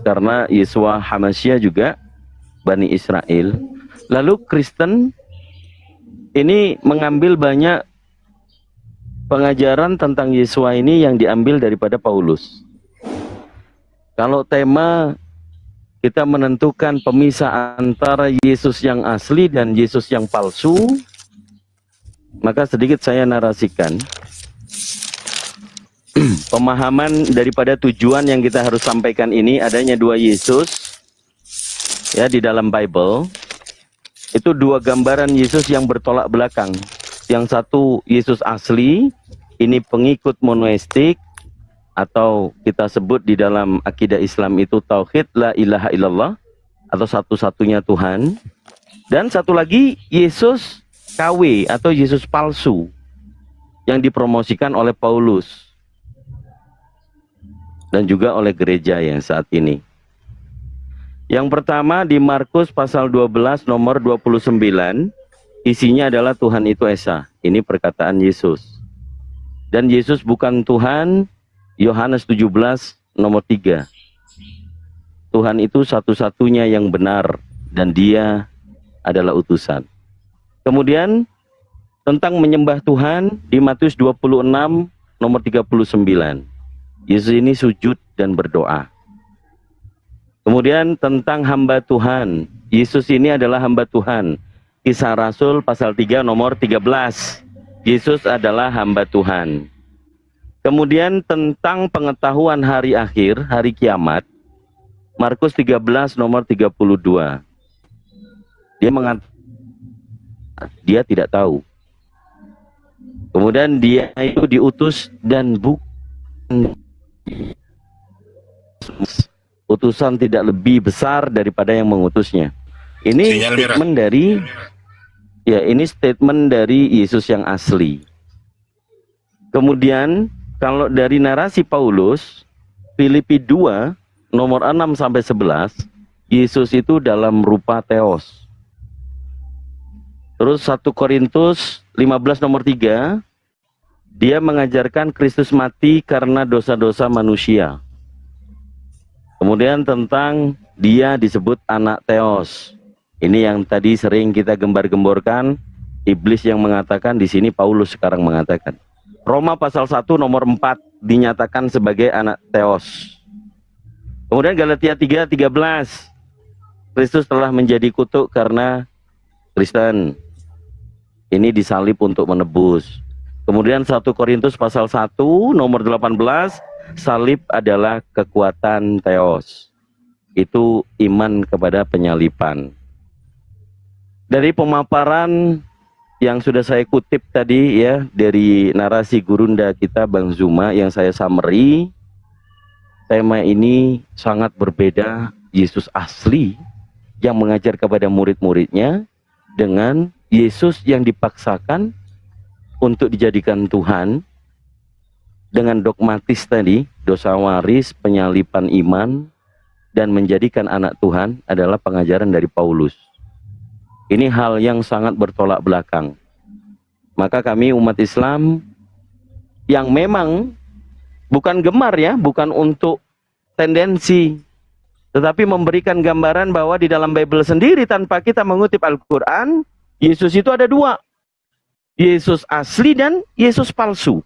karena Yeshua HaMashiach juga Bani Israel. Lalu Kristen ini mengambil banyak pengajaran tentang Yeshua ini yang diambil daripada Paulus. Kalau tema kita menentukan pemisah antara Yesus yang asli dan Yesus yang palsu, maka sedikit saya narasikan pemahaman daripada tujuan yang kita harus sampaikan ini. Adanya dua Yesus ya di dalam Bible. Itu dua gambaran Yesus yang bertolak belakang. Yang satu Yesus asli, ini pengikut monoistik, atau kita sebut di dalam akidah Islam itu tauhid la ilaha illallah, atau satu-satunya Tuhan. Dan satu lagi Yesus KW atau Yesus palsu yang dipromosikan oleh Paulus dan juga oleh gereja yang saat ini. Yang pertama di Markus pasal 12 nomor 29, isinya adalah Tuhan itu Esa. Ini perkataan Yesus. Dan Yesus bukan Tuhan. Yohanes 17 nomor 3. Tuhan itu satu-satunya yang benar dan dia adalah utusan. Kemudian tentang menyembah Tuhan di Matius 26 nomor 39. Yesus ini sujud dan berdoa. Kemudian tentang hamba Tuhan. Yesus ini adalah hamba Tuhan. Kisah Rasul pasal 3 nomor 13. Yesus adalah hamba Tuhan. Kemudian tentang pengetahuan hari akhir, hari kiamat, Markus 13 nomor 32. Dia mengatakan dia tidak tahu. Kemudian dia itu diutus dan bukan utusan tidak lebih besar daripada yang mengutusnya. Ini Sinyal statement dari ini statement dari Yesus yang asli. Kemudian kalau dari narasi Paulus, Filipi 2 nomor 6 sampai 11, Yesus itu dalam rupa Theos. Terus 1 Korintus 15 nomor 3, dia mengajarkan Kristus mati karena dosa-dosa manusia. Kemudian tentang dia disebut anak Theos. Ini yang tadi sering kita gembar-gemborkan, iblis yang mengatakan, di sini Paulus sekarang mengatakan. Roma pasal 1 nomor 4 dinyatakan sebagai anak Theos. Kemudian Galatia 3:13, Kristus telah menjadi kutuk karena Kristen. Ini disalib untuk menebus. Kemudian 1 Korintus pasal 1 nomor 18, salib adalah kekuatan Theos. Itu iman kepada penyalipan. Dari pemaparan yang sudah saya kutip tadi ya, dari narasi gurunda kita Bang Zuma yang saya summary, tema ini sangat berbeda. Yesus asli yang mengajar kepada murid-muridnya dengan Yesus yang dipaksakan untuk dijadikan Tuhan dengan dogmatis tadi, dosa waris, penyalipan iman, dan menjadikan anak Tuhan adalah pengajaran dari Paulus. Ini hal yang sangat bertolak belakang. Maka kami umat Islam yang memang bukan gemar ya, bukan untuk tendensi, tetapi memberikan gambaran bahwa di dalam Bible sendiri tanpa kita mengutip Al-Quran, Yesus itu ada dua. Yesus asli dan Yesus palsu.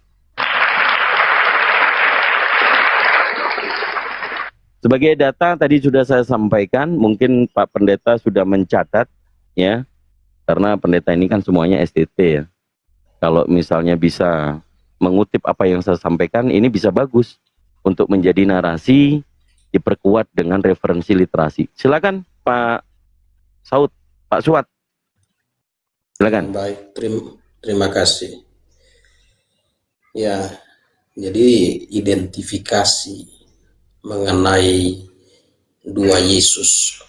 Sebagai data tadi sudah saya sampaikan, mungkin Pak Pendeta sudah mencatat ya, karena pendeta ini kan semuanya STT ya. Kalau misalnya bisa mengutip apa yang saya sampaikan, ini bisa bagus untuk menjadi narasi, diperkuat dengan referensi literasi. Silakan Pak Saud, Pak Suat. Silakan. Baik, terima kasih. Ya, jadi identifikasi mengenai dua Yesus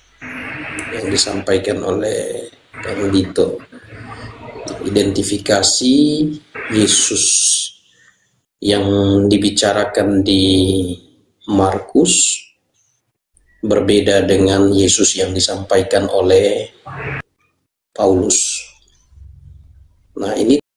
yang disampaikan oleh Kang Dito. Identifikasi Yesus yang dibicarakan di Markus berbeda dengan Yesus yang disampaikan oleh Paulus. Nah, ini